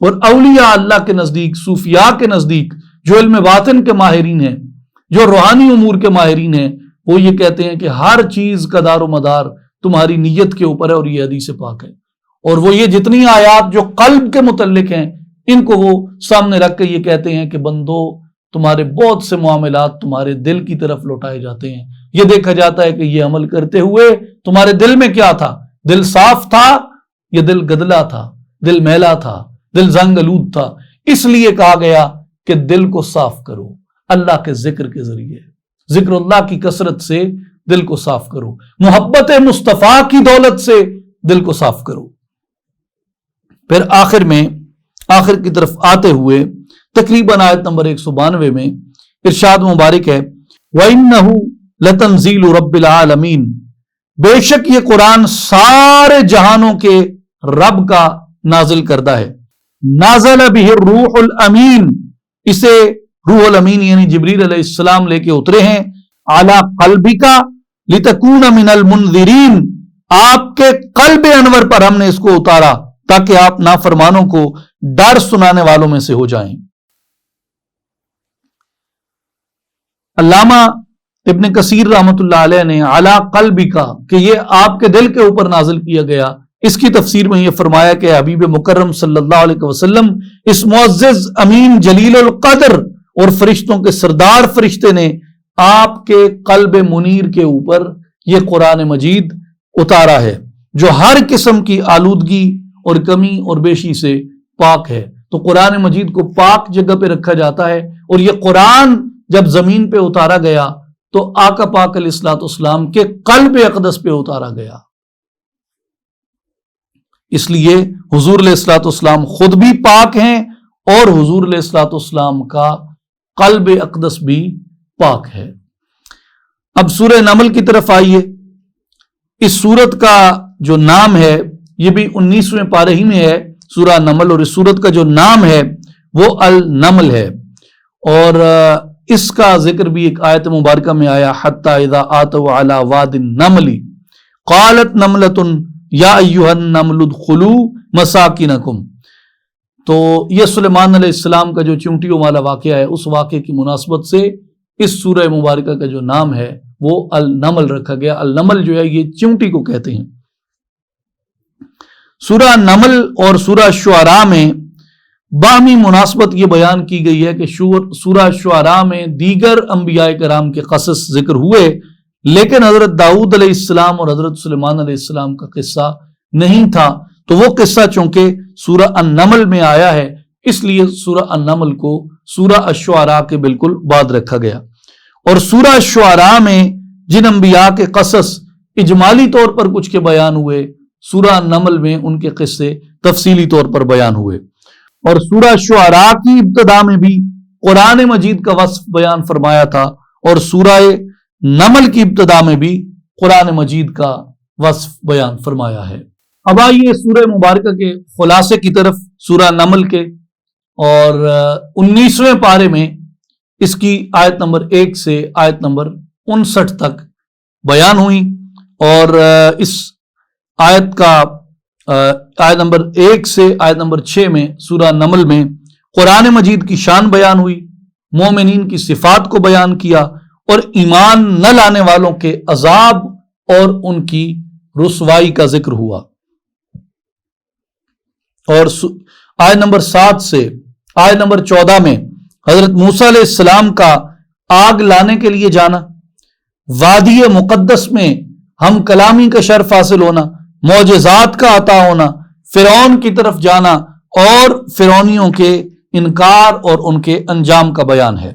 اور اولیاء اللہ کے نزدیک، صوفیاء کے نزدیک، جو علم باطن کے ماہرین ہیں، جو روحانی امور کے ماہرین ہیں، وہ یہ کہتے ہیں کہ ہر چیز کا دار و مدار تمہاری نیت کے اوپر ہے، اور یہ حدیث پاک ہے۔ اور وہ یہ جتنی آیات جو قلب کے متعلق ہیں، ان کو وہ سامنے رکھ کے یہ کہتے ہیں کہ بندو، تمہارے بہت سے معاملات تمہارے دل کی طرف لوٹائے جاتے ہیں، یہ دیکھا جاتا ہے کہ یہ عمل کرتے ہوئے تمہارے دل میں کیا تھا، دل صاف تھا یا دل گدلا تھا، دل میلا تھا، دل زنگ آلود تھا۔ اس لیے کہا گیا کہ دل کو صاف کرو اللہ کے ذکر کے ذریعے، ذکر اللہ کی کثرت سے دل کو صاف کرو، محبت مصطفیٰ کی دولت سے دل کو صاف کرو۔ پھر آخر کی طرف آتے ہوئے تقریباً آیت نمبر 192 میں ارشاد مبارک ہے، وَإِنَّهُ لَتَنزِيلُ رَبِّ الْعَالَمِينَ، بے شک یہ قرآن سارے جہانوں کے رب کا نازل کردہ ہے، نازل بِهِ الروح الامین، اسے روح الامین یعنی جبریل علیہ السلام لے کے اترے ہیں، عَلَى قَلْبِكَ لِتَكُونَ مِنَ الْمُنذِرِينَ، آپ کے قلب انور پر ہم نے اس کو اتارا تاکہ آپ نافرمانوں کو ڈر سنانے والوں میں سے ہو جائیں۔ علامہ ابن کثیر رحمۃ اللہ علیہ نے علی قلبی کا کہ یہ آپ کے دل کے اوپر نازل کیا گیا، اس کی تفسیر میں یہ فرمایا کہ حبیب مکرم صلی اللہ علیہ وسلم اس معزز امین جلیل القدر اور فرشتوں کے سردار فرشتے نے آپ کے قلب منیر کے اوپر یہ قرآن مجید اتارا ہے، جو ہر قسم کی آلودگی اور کمی اور بیشی سے پاک ہے۔ تو قرآن مجید کو پاک جگہ پہ رکھا جاتا ہے، اور یہ قرآن جب زمین پہ اتارا گیا تو آقا پاک علیہ الصلوۃ والسلام کے قلب اقدس پہ اتارا گیا۔ اس لیے حضور علیہ الصلوۃ والسلام خود بھی پاک ہیں، اور حضور علیہ الصلوۃ والسلام کا قلب اقدس بھی پاک ہے۔ اب سورہ نمل کی طرف آئیے۔ اس سورت کا جو نام ہے یہ بھی 19ویں پارے ہی میں ہے، سورہ نمل، اور اس سورت کا جو نام ہے وہ النمل ہے، اور اس کا ذکر بھی ایک آیت مبارکہ میں آیا، حتی اذا آتوا علی واد النمل قالت نملۃ یا ایھا النمل ادخلوا مساکنکم۔ تو یہ سلیمان علیہ السلام کا جو چونٹیوں والا واقعہ ہے، اس واقعے کی مناسبت سے اس سورہ مبارکہ کا جو نام ہے وہ النمل رکھا گیا۔ النمل جو ہے یہ چونٹی کو کہتے ہیں۔ سورہ نمل اور سورہ شعراء میں باہمی مناسبت یہ بیان کی گئی ہے کہ سورہ شعراء میں دیگر انبیاء کرام کے قصص ذکر ہوئے، لیکن حضرت داؤد علیہ السلام اور حضرت سلیمان علیہ السلام کا قصہ نہیں تھا، تو وہ قصہ چونکہ سورہ النمل میں آیا ہے، اس لیے سورہ النمل کو سورہ الشعراء کے بالکل بعد رکھا گیا۔ اور سورہ الشعراء میں جن انبیاء کے قصص اجمالی طور پر کچھ کے بیان ہوئے، سورہ النمل میں ان کے قصے تفصیلی طور پر بیان ہوئے۔ اور سورہ شعراء کی ابتدا میں بھی قرآن مجید کا وصف بیان فرمایا تھا، اور سورہ نمل کی ابتدا میں بھی قرآن مجید کا وصف بیان فرمایا ہے۔ اب آئیے سورہ مبارکہ کے خلاصے کی طرف، سورہ نمل کے، اور 19ویں پارے میں اس کی آیت نمبر 1 سے آیت نمبر 59 تک بیان ہوئی، اور اس آیت کا آیت نمبر 1 سے آیت نمبر 6 میں سورہ نمل میں قرآن مجید کی شان بیان ہوئی، مومنین کی صفات کو بیان کیا، اور ایمان نہ لانے والوں کے عذاب اور ان کی رسوائی کا ذکر ہوا۔ اور آیت نمبر 7 سے آیت نمبر 14 میں حضرت موسیٰ علیہ السلام کا آگ لانے کے لیے جانا، وادی مقدس میں ہم کلامی کا شرف حاصل ہونا، معجزات کا عطا ہونا، فرعون کی طرف جانا، اور فرعونیوں کے انکار اور ان کے انجام کا بیان ہے۔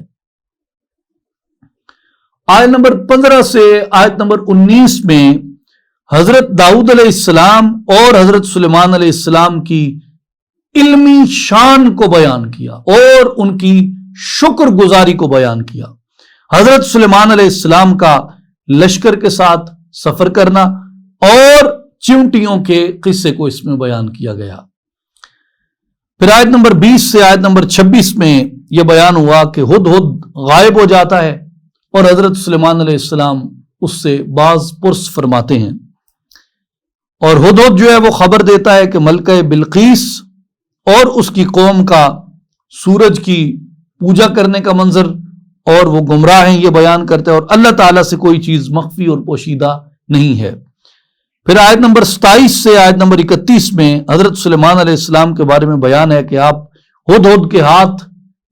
آیت نمبر 15 سے آیت نمبر 19 میں حضرت داؤد علیہ السلام اور حضرت سلیمان علیہ السلام کی علمی شان کو بیان کیا اور ان کی شکر گزاری کو بیان کیا۔ حضرت سلیمان علیہ السلام کا لشکر کے ساتھ سفر کرنا اور چونٹیوں کے قصے کو اس میں بیان کیا گیا۔ پھر آیت نمبر 20 سے آیت نمبر 26 میں یہ بیان ہوا کہ ہدہد غائب ہو جاتا ہے اور حضرت سلیمان علیہ السلام اس سے باز پرس فرماتے ہیں، اور ہدہد جو ہے وہ خبر دیتا ہے کہ ملکہ بلقیس اور اس کی قوم کا سورج کی پوجا کرنے کا منظر، اور وہ گمراہ ہیں، یہ بیان کرتے ہیں، اور اللہ تعالیٰ سے کوئی چیز مخفی اور پوشیدہ نہیں ہے۔ پھر آیت نمبر 27 سے آیت نمبر 31 میں حضرت سلیمان علیہ السلام کے بارے میں بیان ہے کہ آپ ہدہد کے ہاتھ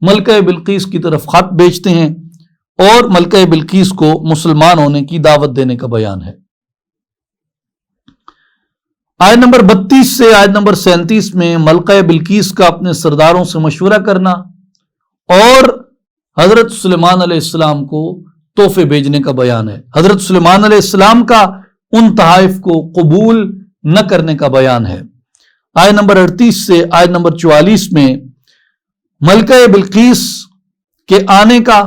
ملکہ بلقیس کی طرف خط بیچتے ہیں، اور ملکہ بلقیس کو مسلمان ہونے کی دعوت دینے کا بیان ہے۔ آیت نمبر 32 سے آیت نمبر 37 میں ملکہ بلقیس کا اپنے سرداروں سے مشورہ کرنا اور حضرت سلیمان علیہ السلام کو تحفے بھیجنے کا بیان ہے۔ حضرت سلیمان علیہ السلام کا ان تحائف کو قبول نہ کرنے کا بیان ہے۔ آیت نمبر 38 سے آیت نمبر 44 میں ملکہ بلقیس کے آنے کا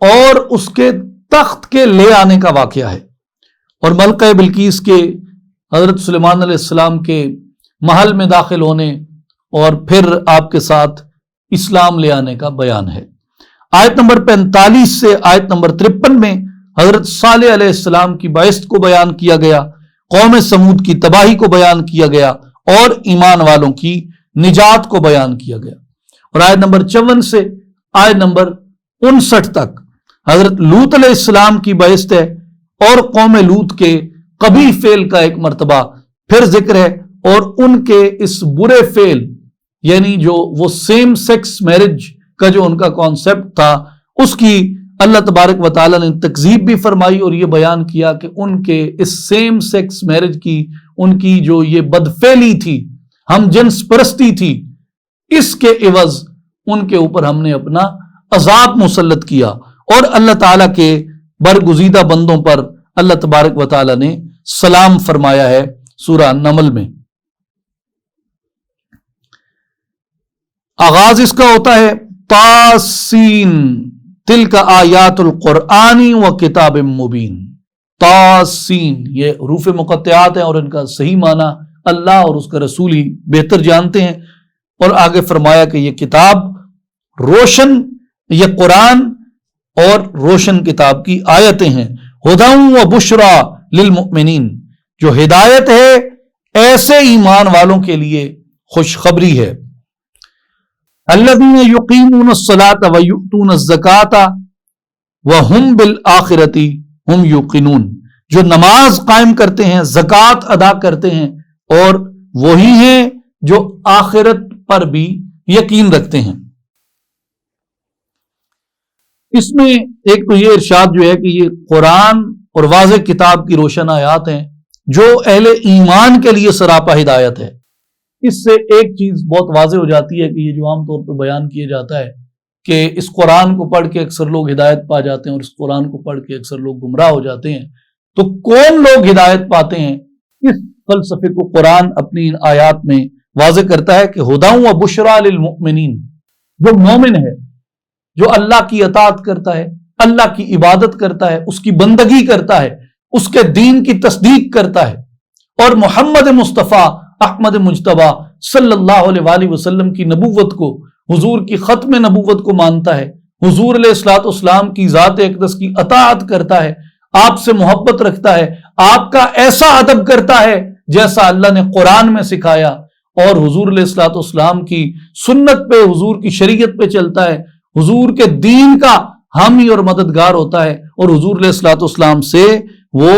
اور اس کے تخت کے لے آنے کا واقعہ ہے، اور ملکہ بلقیس کے حضرت سلیمان علیہ السلام کے محل میں داخل ہونے اور پھر آپ کے ساتھ اسلام لے آنے کا بیان ہے۔ آیت نمبر 45 سے آیت نمبر 53 میں حضرت صالح علیہ السلام کی بعثت کو بیان کیا گیا، قوم سمود کی تباہی کو بیان کیا گیا، اور ایمان والوں کی نجات کو بیان کیا گیا۔ اور آیت نمبر 54 سے آیت نمبر 59 تک حضرت لوط علیہ السلام کی بعثت ہے، اور قوم لوط کے قبیح فعل کا ایک مرتبہ پھر ذکر ہے، اور ان کے اس برے فعل، یعنی جو وہ سیم سیکس میرج کا جو ان کا کانسیپٹ تھا، اس کی اللہ تبارک و تعالیٰ نے تکذیب بھی فرمائی، اور یہ بیان کیا کہ ان کے اس سیم سیکس میرج کی ان کی جو یہ بدفعلی تھی، ہم جنس پرستی تھی، اس کے عوض ان کے اوپر ہم نے اپنا عذاب مسلط کیا، اور اللہ تعالیٰ کے برگزیدہ بندوں پر اللہ تبارک و تعالیٰ نے سلام فرمایا ہے سورہ نمل میں۔ آغاز اس کا ہوتا ہے تاسین تلک آیات القرآن و کتاب مبین۔ تاسین یہ حروف مقطعات ہیں، اور ان کا صحیح معنی اللہ اور اس کا رسول ہی بہتر جانتے ہیں، اور آگے فرمایا کہ یہ کتاب روشن، یہ قرآن اور روشن کتاب کی آیتیں ہیں، ہدی و بشرا للمؤمنین، جو ہدایت ہے ایسے ایمان والوں کے لیے خوشخبری ہے۔ الذین یقیمون الصلاۃ ویؤتون الزکاۃ وہم بالآخرۃ ہم یوقنون، جو نماز قائم کرتے ہیں، زکوٰۃ ادا کرتے ہیں، اور وہی ہیں جو آخرت پر بھی یقین رکھتے ہیں۔ اس میں ایک تو یہ ارشاد جو ہے کہ یہ قرآن اور واضح کتاب کی روشن آیات ہیں جو اہل ایمان کے لیے سراپا ہدایت ہے۔ اس سے ایک چیز بہت واضح ہو جاتی ہے کہ یہ جو عام طور پہ بیان کیا جاتا ہے کہ اس قرآن کو پڑھ کے اکثر لوگ ہدایت پا جاتے ہیں اور اس قرآن کو پڑھ کے اکثر لوگ گمراہ ہو جاتے ہیں، تو کون لوگ ہدایت پاتے ہیں؟ اس فلسفے کو قرآن اپنی ان آیات میں واضح کرتا ہے کہ ہدی و بشرا للمؤمنین، جو مومن ہے، جو اللہ کی اطاعت کرتا ہے، اللہ کی عبادت کرتا ہے، اس کی بندگی کرتا ہے، اس کے دین کی تصدیق کرتا ہے، اور محمد مصطفیٰ احمد مجتبیٰ صلی اللہ علیہ وآلہ وسلم کی نبوت کو، حضور کی ختم نبوت کو مانتا ہے، حضور علیہ الصلوۃ والسلام کی ذات اقدس کی اطاعت کرتا ہے، آپ سے محبت رکھتا ہے، آپ کا ایسا ادب کرتا ہے جیسا اللہ نے قرآن میں سکھایا، اور حضور علیہ الصلوۃ والسلام کی سنت پہ، حضور کی شریعت پہ چلتا ہے، حضور کے دین کا حامی اور مددگار ہوتا ہے، اور حضور علیہ الصلوۃ والسلام سے وہ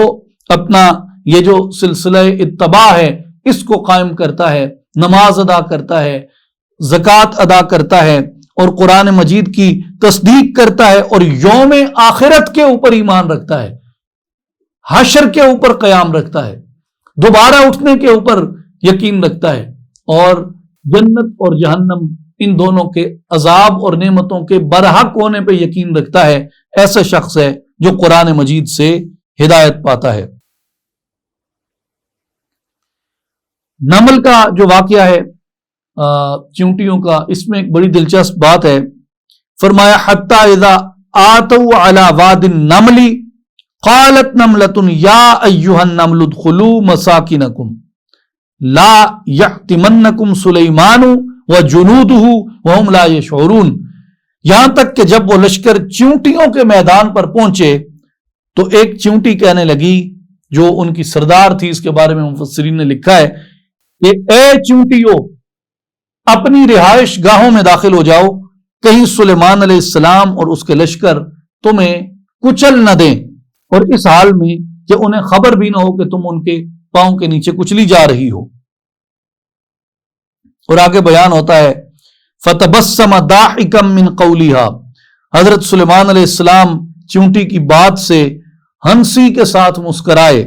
اپنا یہ جو سلسلہ اتباع ہے اس کو قائم کرتا ہے، نماز ادا کرتا ہے، زکوٰۃ ادا کرتا ہے، اور قرآن مجید کی تصدیق کرتا ہے، اور یوم آخرت کے اوپر ایمان رکھتا ہے، حشر کے اوپر قیام رکھتا ہے، دوبارہ اٹھنے کے اوپر یقین رکھتا ہے، اور جنت اور جہنم ان دونوں کے عذاب اور نعمتوں کے برحق ہونے پہ یقین رکھتا ہے، ایسا شخص ہے جو قرآن مجید سے ہدایت پاتا ہے۔ نمل کا جو واقعہ ہے چونٹیوں کا، اس میں ایک بڑی دلچسپ بات ہے۔ فرمایا حتی اذا آتوا علی واد النمل قالت نملۃ یا ایھا النمل ادخلوا مساکنکم لا یحطمنکم سلیمان وجنودہ وہم لا یشعرون، یہاں تک کہ جب وہ لشکر چونٹیوں کے میدان پر پہنچے تو ایک چونٹی کہنے لگی جو ان کی سردار تھی، اس کے بارے میں مفسرین نے لکھا ہے کہ اے چونٹیو، اپنی رہائش گاہوں میں داخل ہو جاؤ، کہیں سلیمان علیہ السلام اور اس کے لشکر تمہیں کچل نہ دیں، اور اس حال میں کہ انہیں خبر بھی نہ ہو کہ تم ان کے پاؤں کے نیچے کچلی جا رہی ہو۔ اور آگے بیان ہوتا ہے فَتَبَسَّمَ ضَاحِكًا مِّن قَوْلِهَا، حضرت سلیمان علیہ السلام چونٹی کی بات سے ہنسی کے ساتھ مسکرائے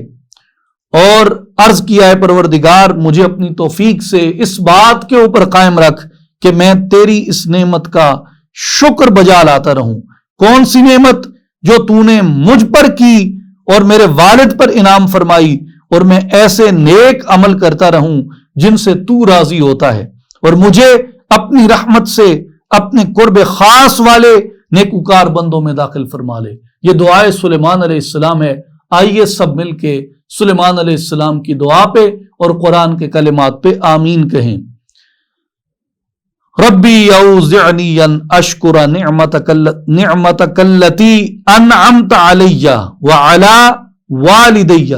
اور عرض کیا ہے پروردگار مجھے اپنی توفیق سے اس بات کے اوپر قائم رکھ کہ میں تیری اس نعمت کا شکر بجا لاتا رہوں۔ کون سی نعمت؟ جو تو نے مجھ پر کی اور میرے والد پر انعام فرمائی، اور میں ایسے نیک عمل کرتا رہوں جن سے تو راضی ہوتا ہے، اور مجھے اپنی رحمت سے اپنے قرب خاص والے نیکوکار بندوں میں داخل فرما لے۔ یہ دعائے سلیمان علیہ السلام ہے۔ آئیے سب مل کے سلیمان علیہ السلام کی دعا پہ اور قرآن کے کلمات پہ آمین کہیں۔ ربی اوزعنی ان اشکر نعمتک التی انعمت علی وعلی والدی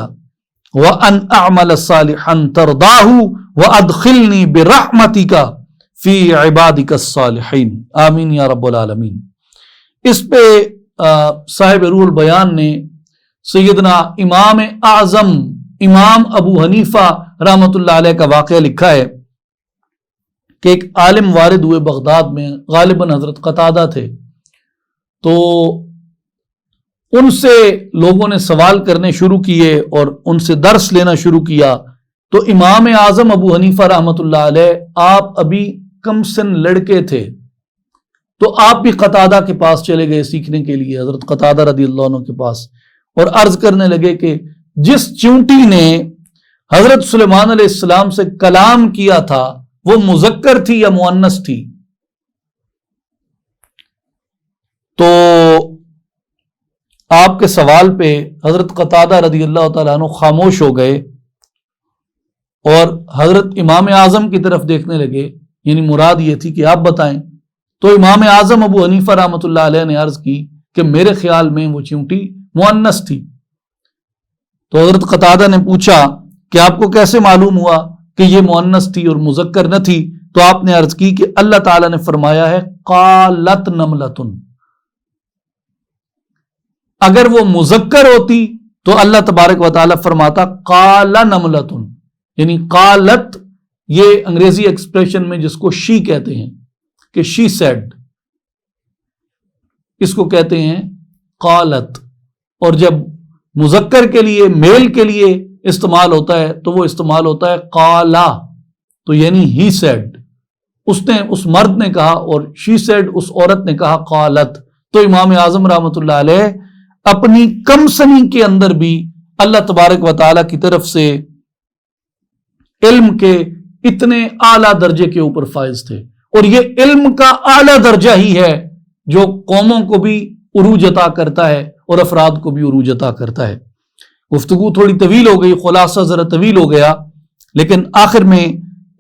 وان اعمل صالحا ترضاہ وادخلنی برحمتک فی عبادک الصالحین، آمین یا رب العالمین۔ اس پہ صاحب روح البیان نے سیدنا امام اعظم امام ابو حنیفہ رحمۃ اللہ علیہ کا واقعہ لکھا ہے کہ ایک عالم وارد ہوئے بغداد میں، غالباً حضرت قتادہ تھے، تو ان سے لوگوں نے سوال کرنے شروع کیے اور ان سے درس لینا شروع کیا۔ تو امام اعظم ابو حنیفہ رحمۃ اللہ علیہ آپ ابھی کم سن لڑکے تھے، تو آپ بھی قتادہ کے پاس چلے گئے سیکھنے کے لیے، حضرت قتادہ رضی اللہ عنہ کے پاس، اور عرض کرنے لگے کہ جس چونٹی نے حضرت سلیمان علیہ السلام سے کلام کیا تھا وہ مذکر تھی یا مؤنث تھی؟ تو آپ کے سوال پہ حضرت قتادہ رضی اللہ تعالیٰ عنہ خاموش ہو گئے اور حضرت امام اعظم کی طرف دیکھنے لگے، یعنی مراد یہ تھی کہ آپ بتائیں۔ تو امام اعظم ابو حنیفہ رحمۃ اللہ علیہ نے عرض کی کہ میرے خیال میں وہ چونٹی مؤنث تھی۔ تو حضرت قتادہ نے پوچھا کہ آپ کو کیسے معلوم ہوا کہ یہ مؤنث تھی اور مذکر نہ تھی؟ تو آپ نے عرض کی کہ اللہ تعالیٰ نے فرمایا ہے قالت نملۃ، اگر وہ مذکر ہوتی تو اللہ تبارک و تعالیٰ فرماتا قال نملۃ، یعنی قالت یہ انگریزی ایکسپریشن میں جس کو شی کہتے ہیں کہ شی سیڈ، اس کو کہتے ہیں قالت۔ اور جب مذکر کے لیے میل کے لیے استعمال ہوتا ہے تو وہ استعمال ہوتا ہے قالا، تو یعنی ہی سیڈ، اس مرد نے کہا، اور شی سیڈ اس عورت نے کہا قالت۔ تو امام اعظم رحمۃ اللہ علیہ اپنی کم سنی کے اندر بھی اللہ تبارک و تعالیٰ کی طرف سے علم کے اتنے اعلیٰ درجے کے اوپر فائز تھے، اور یہ علم کا اعلیٰ درجہ ہی ہے جو قوموں کو بھی عروج عطا کرتا ہے اور افراد کو بھی عروج عطا کرتا ہے۔ گفتگو تھوڑی طویل ہو گئی، خلاصہ ذرا طویل ہو گیا، لیکن آخر میں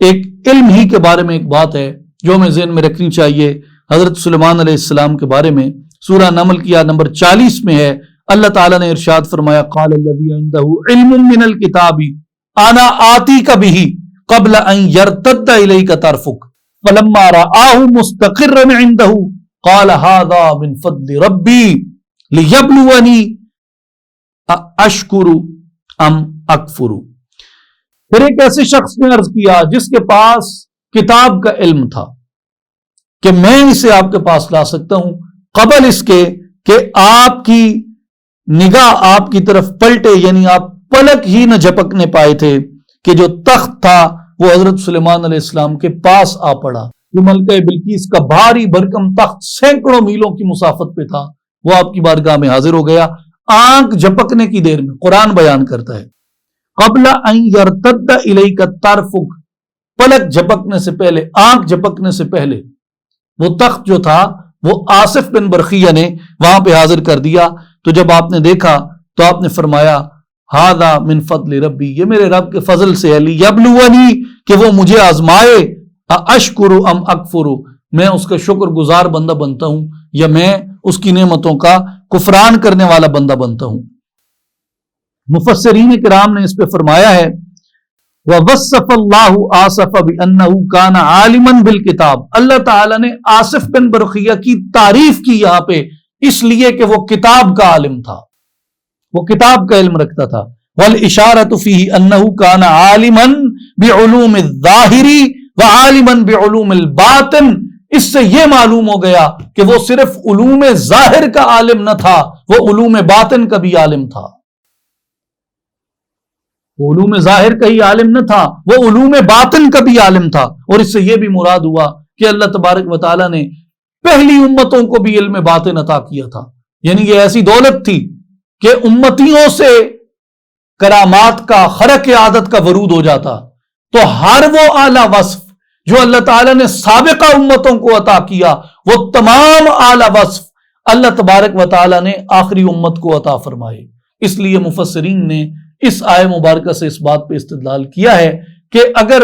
ایک علم ہی کے بارے میں ایک بات ہے جو ہمیں ذہن میں رکھنی چاہیے۔ حضرت سلیمان علیہ السلام کے بارے میں سورہ نمل کی آیت نمبر 40 میں ہے، اللہ تعالیٰ نے ارشاد فرمایا قال الذی عنده علم من الکتاب انا آتیک بہ قبل ان یرتد الیک طرفک فلما رآہ مستقرا عنده قال هذا من فضل ربی لیبلونی اشکر ام اکفر۔ پھر ایک ایسے شخص نے عرض کیا جس کے پاس کتاب کا علم تھا کہ میں اسے آپ کے پاس لا سکتا ہوں قبل اس کے کہ آپ کی نگاہ آپ کی طرف پلٹے، یعنی آپ پلک ہی نہ جھپکنے پائے تھے کہ جو تخت تھا وہ حضرت سلیمان علیہ السلام کے پاس آ پڑا۔ جو ملکہ بلقیس کا بھاری بھرکم تخت سینکڑوں میلوں کی مسافت پہ تھا وہ آپ کی بارگاہ میں حاضر ہو گیا، آنکھ جھپکنے کی دیر میں۔ قرآن بیان کرتا ہے قبل ان یرتد الیک طرفک، پلک جھپکنے سے پہلے، آنکھ جھپکنے سے پہلے وہ تخت جو تھا وہ آصف بن برخیہ نے وہاں پہ حاضر کر دیا۔ تو جب آپ نے دیکھا تو آپ نے فرمایا ھذا من فضل ربی، یہ میرے رب کے فضل سے ہے، لیبلونی، کہ وہ مجھے آزمائے، اشکر ام اکفر، میں اس کا شکر گزار بندہ بنتا ہوں یا میں اس کی نعمتوں کا کفران کرنے والا بندہ بنتا ہوں۔ مفسرین کرام نے اس پہ فرمایا ہے وَوَصَّفَ اللَّهُ آصف بِأَنَّهُ كَانَ عَالِمًا بِالْكِتَابِ، اللہ تعالیٰ نے آصف بن برقیہ کی تعریف کی یہاں پہ اس لیے کہ وہ کتاب کا عالم تھا، وہ کتاب کا علم رکھتا تھا۔ وَالْإِشَارَةُ فِيهِ أَنَّهُ كَانَ عَالِمًا بِعُلُومِ الظَّاهِرِ وَعَالِمًا بِعُلُومِ الْبَاطِنِ، اس سے یہ معلوم ہو گیا کہ وہ صرف علوم ظاہر کا عالم نہ تھا، وہ علوم باطن کا بھی عالم تھا۔ وہ علوم ظاہر کا ہی عالم نہ تھا، وہ علوم باطن کا بھی عالم تھا۔ اور اس سے یہ بھی مراد ہوا کہ اللہ تبارک و تعالیٰ نے پہلی امتوں کو بھی علم باطن عطا کیا تھا، یعنی یہ ایسی دولت تھی کہ امتیوں سے کرامات کا، خرق عادت کا ورود ہو جاتا، تو ہر وہ اعلیٰ وصف جو اللہ تعالیٰ نے سابقہ امتوں کو عطا کیا، وہ تمام اعلیٰ وصف اللہ تبارک و تعالیٰ نے آخری امت کو عطا فرمائے۔ اس لیے مفسرین نے اس آیہ مبارکہ سے اس بات پہ استدلال کیا ہے کہ اگر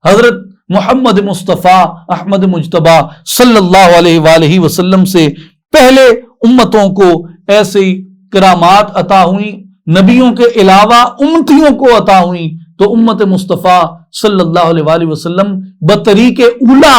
حضرت محمد مصطفیٰ احمد مجتبیٰ صلی اللہ علیہ وآلہ وسلم سے پہلے امتوں کو ایسی کرامات عطا ہوئیں، نبیوں کے علاوہ امتیوں کو عطا ہوئیں، تو امت مصطفیٰ صلی اللہ علیہ وآلہ وسلم بطریق اولا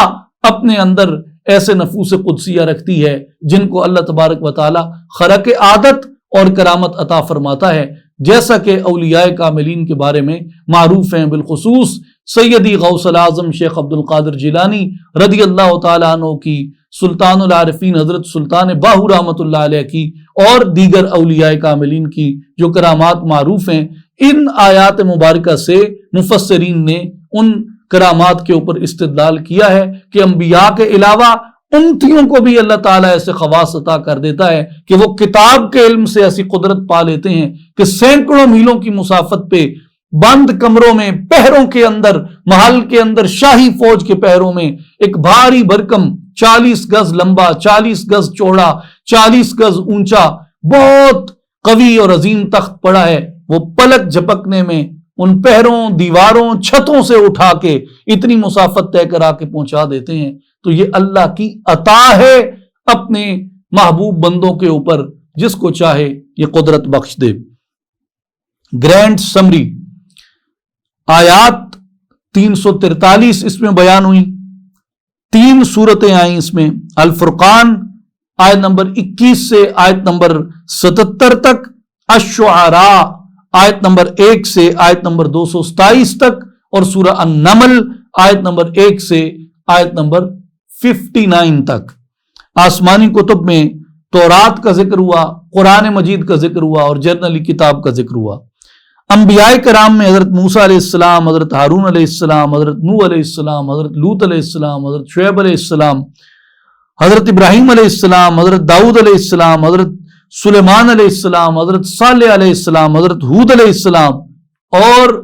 اپنے اندر ایسے نفوس قدسیہ رکھتی ہے جن کو اللہ تبارک و تعالی خرق عادت اور کرامت عطا فرماتا ہے، جیسا کہ اولیاء کاملین کے بارے میں معروف ہیں، بالخصوص سیدی غوث العظم شیخ عبد القادر جیلانی رضی اللہ تعالیٰ عنہ کی، سلطان العارفین حضرت سلطان باہو رحمۃ اللہ علیہ کی، اور دیگر اولیاء کاملین کی جو کرامات معروف ہیں۔ ان آیات مبارکہ سے مفسرین نے ان کرامات کے اوپر استدلال کیا ہے کہ انبیاء کے علاوہ امتیوں کو بھی اللہ تعالیٰ ایسے خواص عطا کر دیتا ہے کہ وہ کتاب کے علم سے ایسی قدرت پا لیتے ہیں کہ سینکڑوں میلوں کی مسافت پہ بند کمروں میں، پہروں کے اندر، محل کے اندر شاہی فوج کے پہروں میں ایک بھاری بھرکم 40 گز لمبا، 40 گز چوڑا، 40 گز اونچا بہت قوی اور عظیم تخت پڑا ہے، وہ پلک جھپکنے میں ان پہروں، دیواروں، چھتوں سے اٹھا کے اتنی مسافت طے کرا کے پہنچا دیتے ہیں۔ تو یہ اللہ کی عطا ہے اپنے محبوب بندوں کے اوپر، جس کو چاہے یہ قدرت بخش دے۔ گرینڈ سمری آیات 343 اس میں بیان ہوئی، 3 سورتیں آئیں اس میں، الفرقان آیت نمبر 21 سے آیت نمبر 77 تک، الشعراء آیت نمبر 1 سے آیت نمبر 227 تک، اور سورہ النمل آیت نمبر 1 سے آیت نمبر 59 تک۔ آسمانی کتب میں تورات کا ذکر ہوا، قرآن مجید کا ذکر ہوا، اور جرنلی کتاب کا ذکر ہوا۔ انبیاء کرام میں حضرت موسیٰ علیہ السلام، حضرت ہارون علیہ السلام، حضرت نوح علیہ السلام، حضرت لوط علیہ السلام، حضرت شعیب علیہ السلام، حضرت ابراہیم علیہ السلام، حضرت داؤد علیہ السلام، حضرت سلیمان علیہ السلام، حضرت صالح علیہ السلام، حضرت ہود علیہ السلام، اور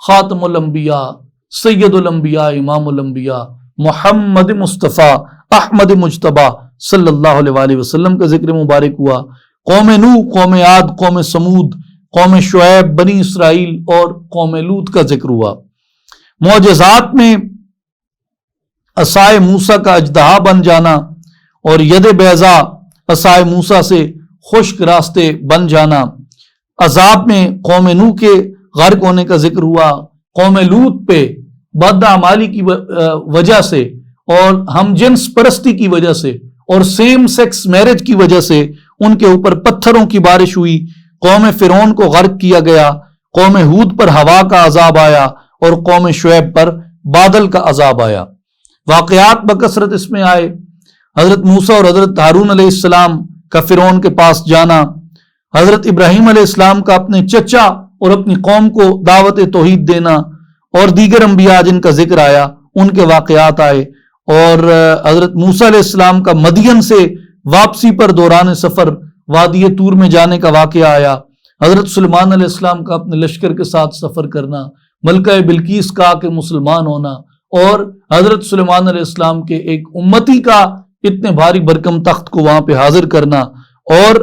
خاتم الانبیاء، سید الانبیاء، امام الانبیاء محمد مصطفیٰ احمد مجتبیٰ صلی اللہ علیہ وآلہ وسلم کا ذکر مبارک ہوا۔ قوم نوح، قوم عاد، قوم سمود، قوم شعیب، بنی اسرائیل اور قوم لوط کا ذکر ہوا۔ معجزات میں عصائے موسیٰ کا اژدہا بن جانا اور ید بیضاء عصائے موسیٰ سے خشک راستے بن جانا۔ عذاب میں قوم نوح کے غرق ہونے کا ذکر ہوا، قوم لوط پہ بدعمالی کی وجہ سے اور ہم جنس پرستی کی وجہ سے اور سیم سیکس میرج کی وجہ سے ان کے اوپر پتھروں کی بارش ہوئی، قوم فرعون کو غرق کیا گیا، قوم ہود پر ہوا کا عذاب آیا، اور قوم شعیب پر بادل کا عذاب آیا۔ واقعات بکثرت اس میں آئے، حضرت موسیٰ اور حضرت ہارون علیہ السلام کا فرعون کے پاس جانا، حضرت ابراہیم علیہ السلام کا اپنے چچا اور اپنی قوم کو دعوت توحید دینا، اور دیگر انبیاء جن کا ذکر آیا ان کے واقعات آئے، اور حضرت موسیٰ علیہ السلام کا مدین سے واپسی پر دوران سفر وادی طور میں جانے کا واقعہ آیا، حضرت سلیمان علیہ السلام کا اپنے لشکر کے ساتھ سفر کرنا، ملکہ بلقیس کا کہ مسلمان ہونا، اور حضرت سلیمان علیہ السلام کے ایک امتی کا اتنے بھاری برکم تخت کو وہاں پہ حاضر کرنا، اور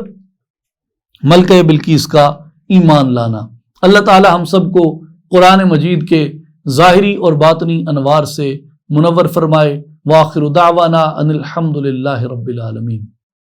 ملکہ بلقیس کا ایمان لانا۔ اللہ تعالی ہم سب کو قرآن مجید کے ظاہری اور باطنی انوار سے منور فرمائے۔ وآخر دعوانا ان الحمد للہ رب العالمین۔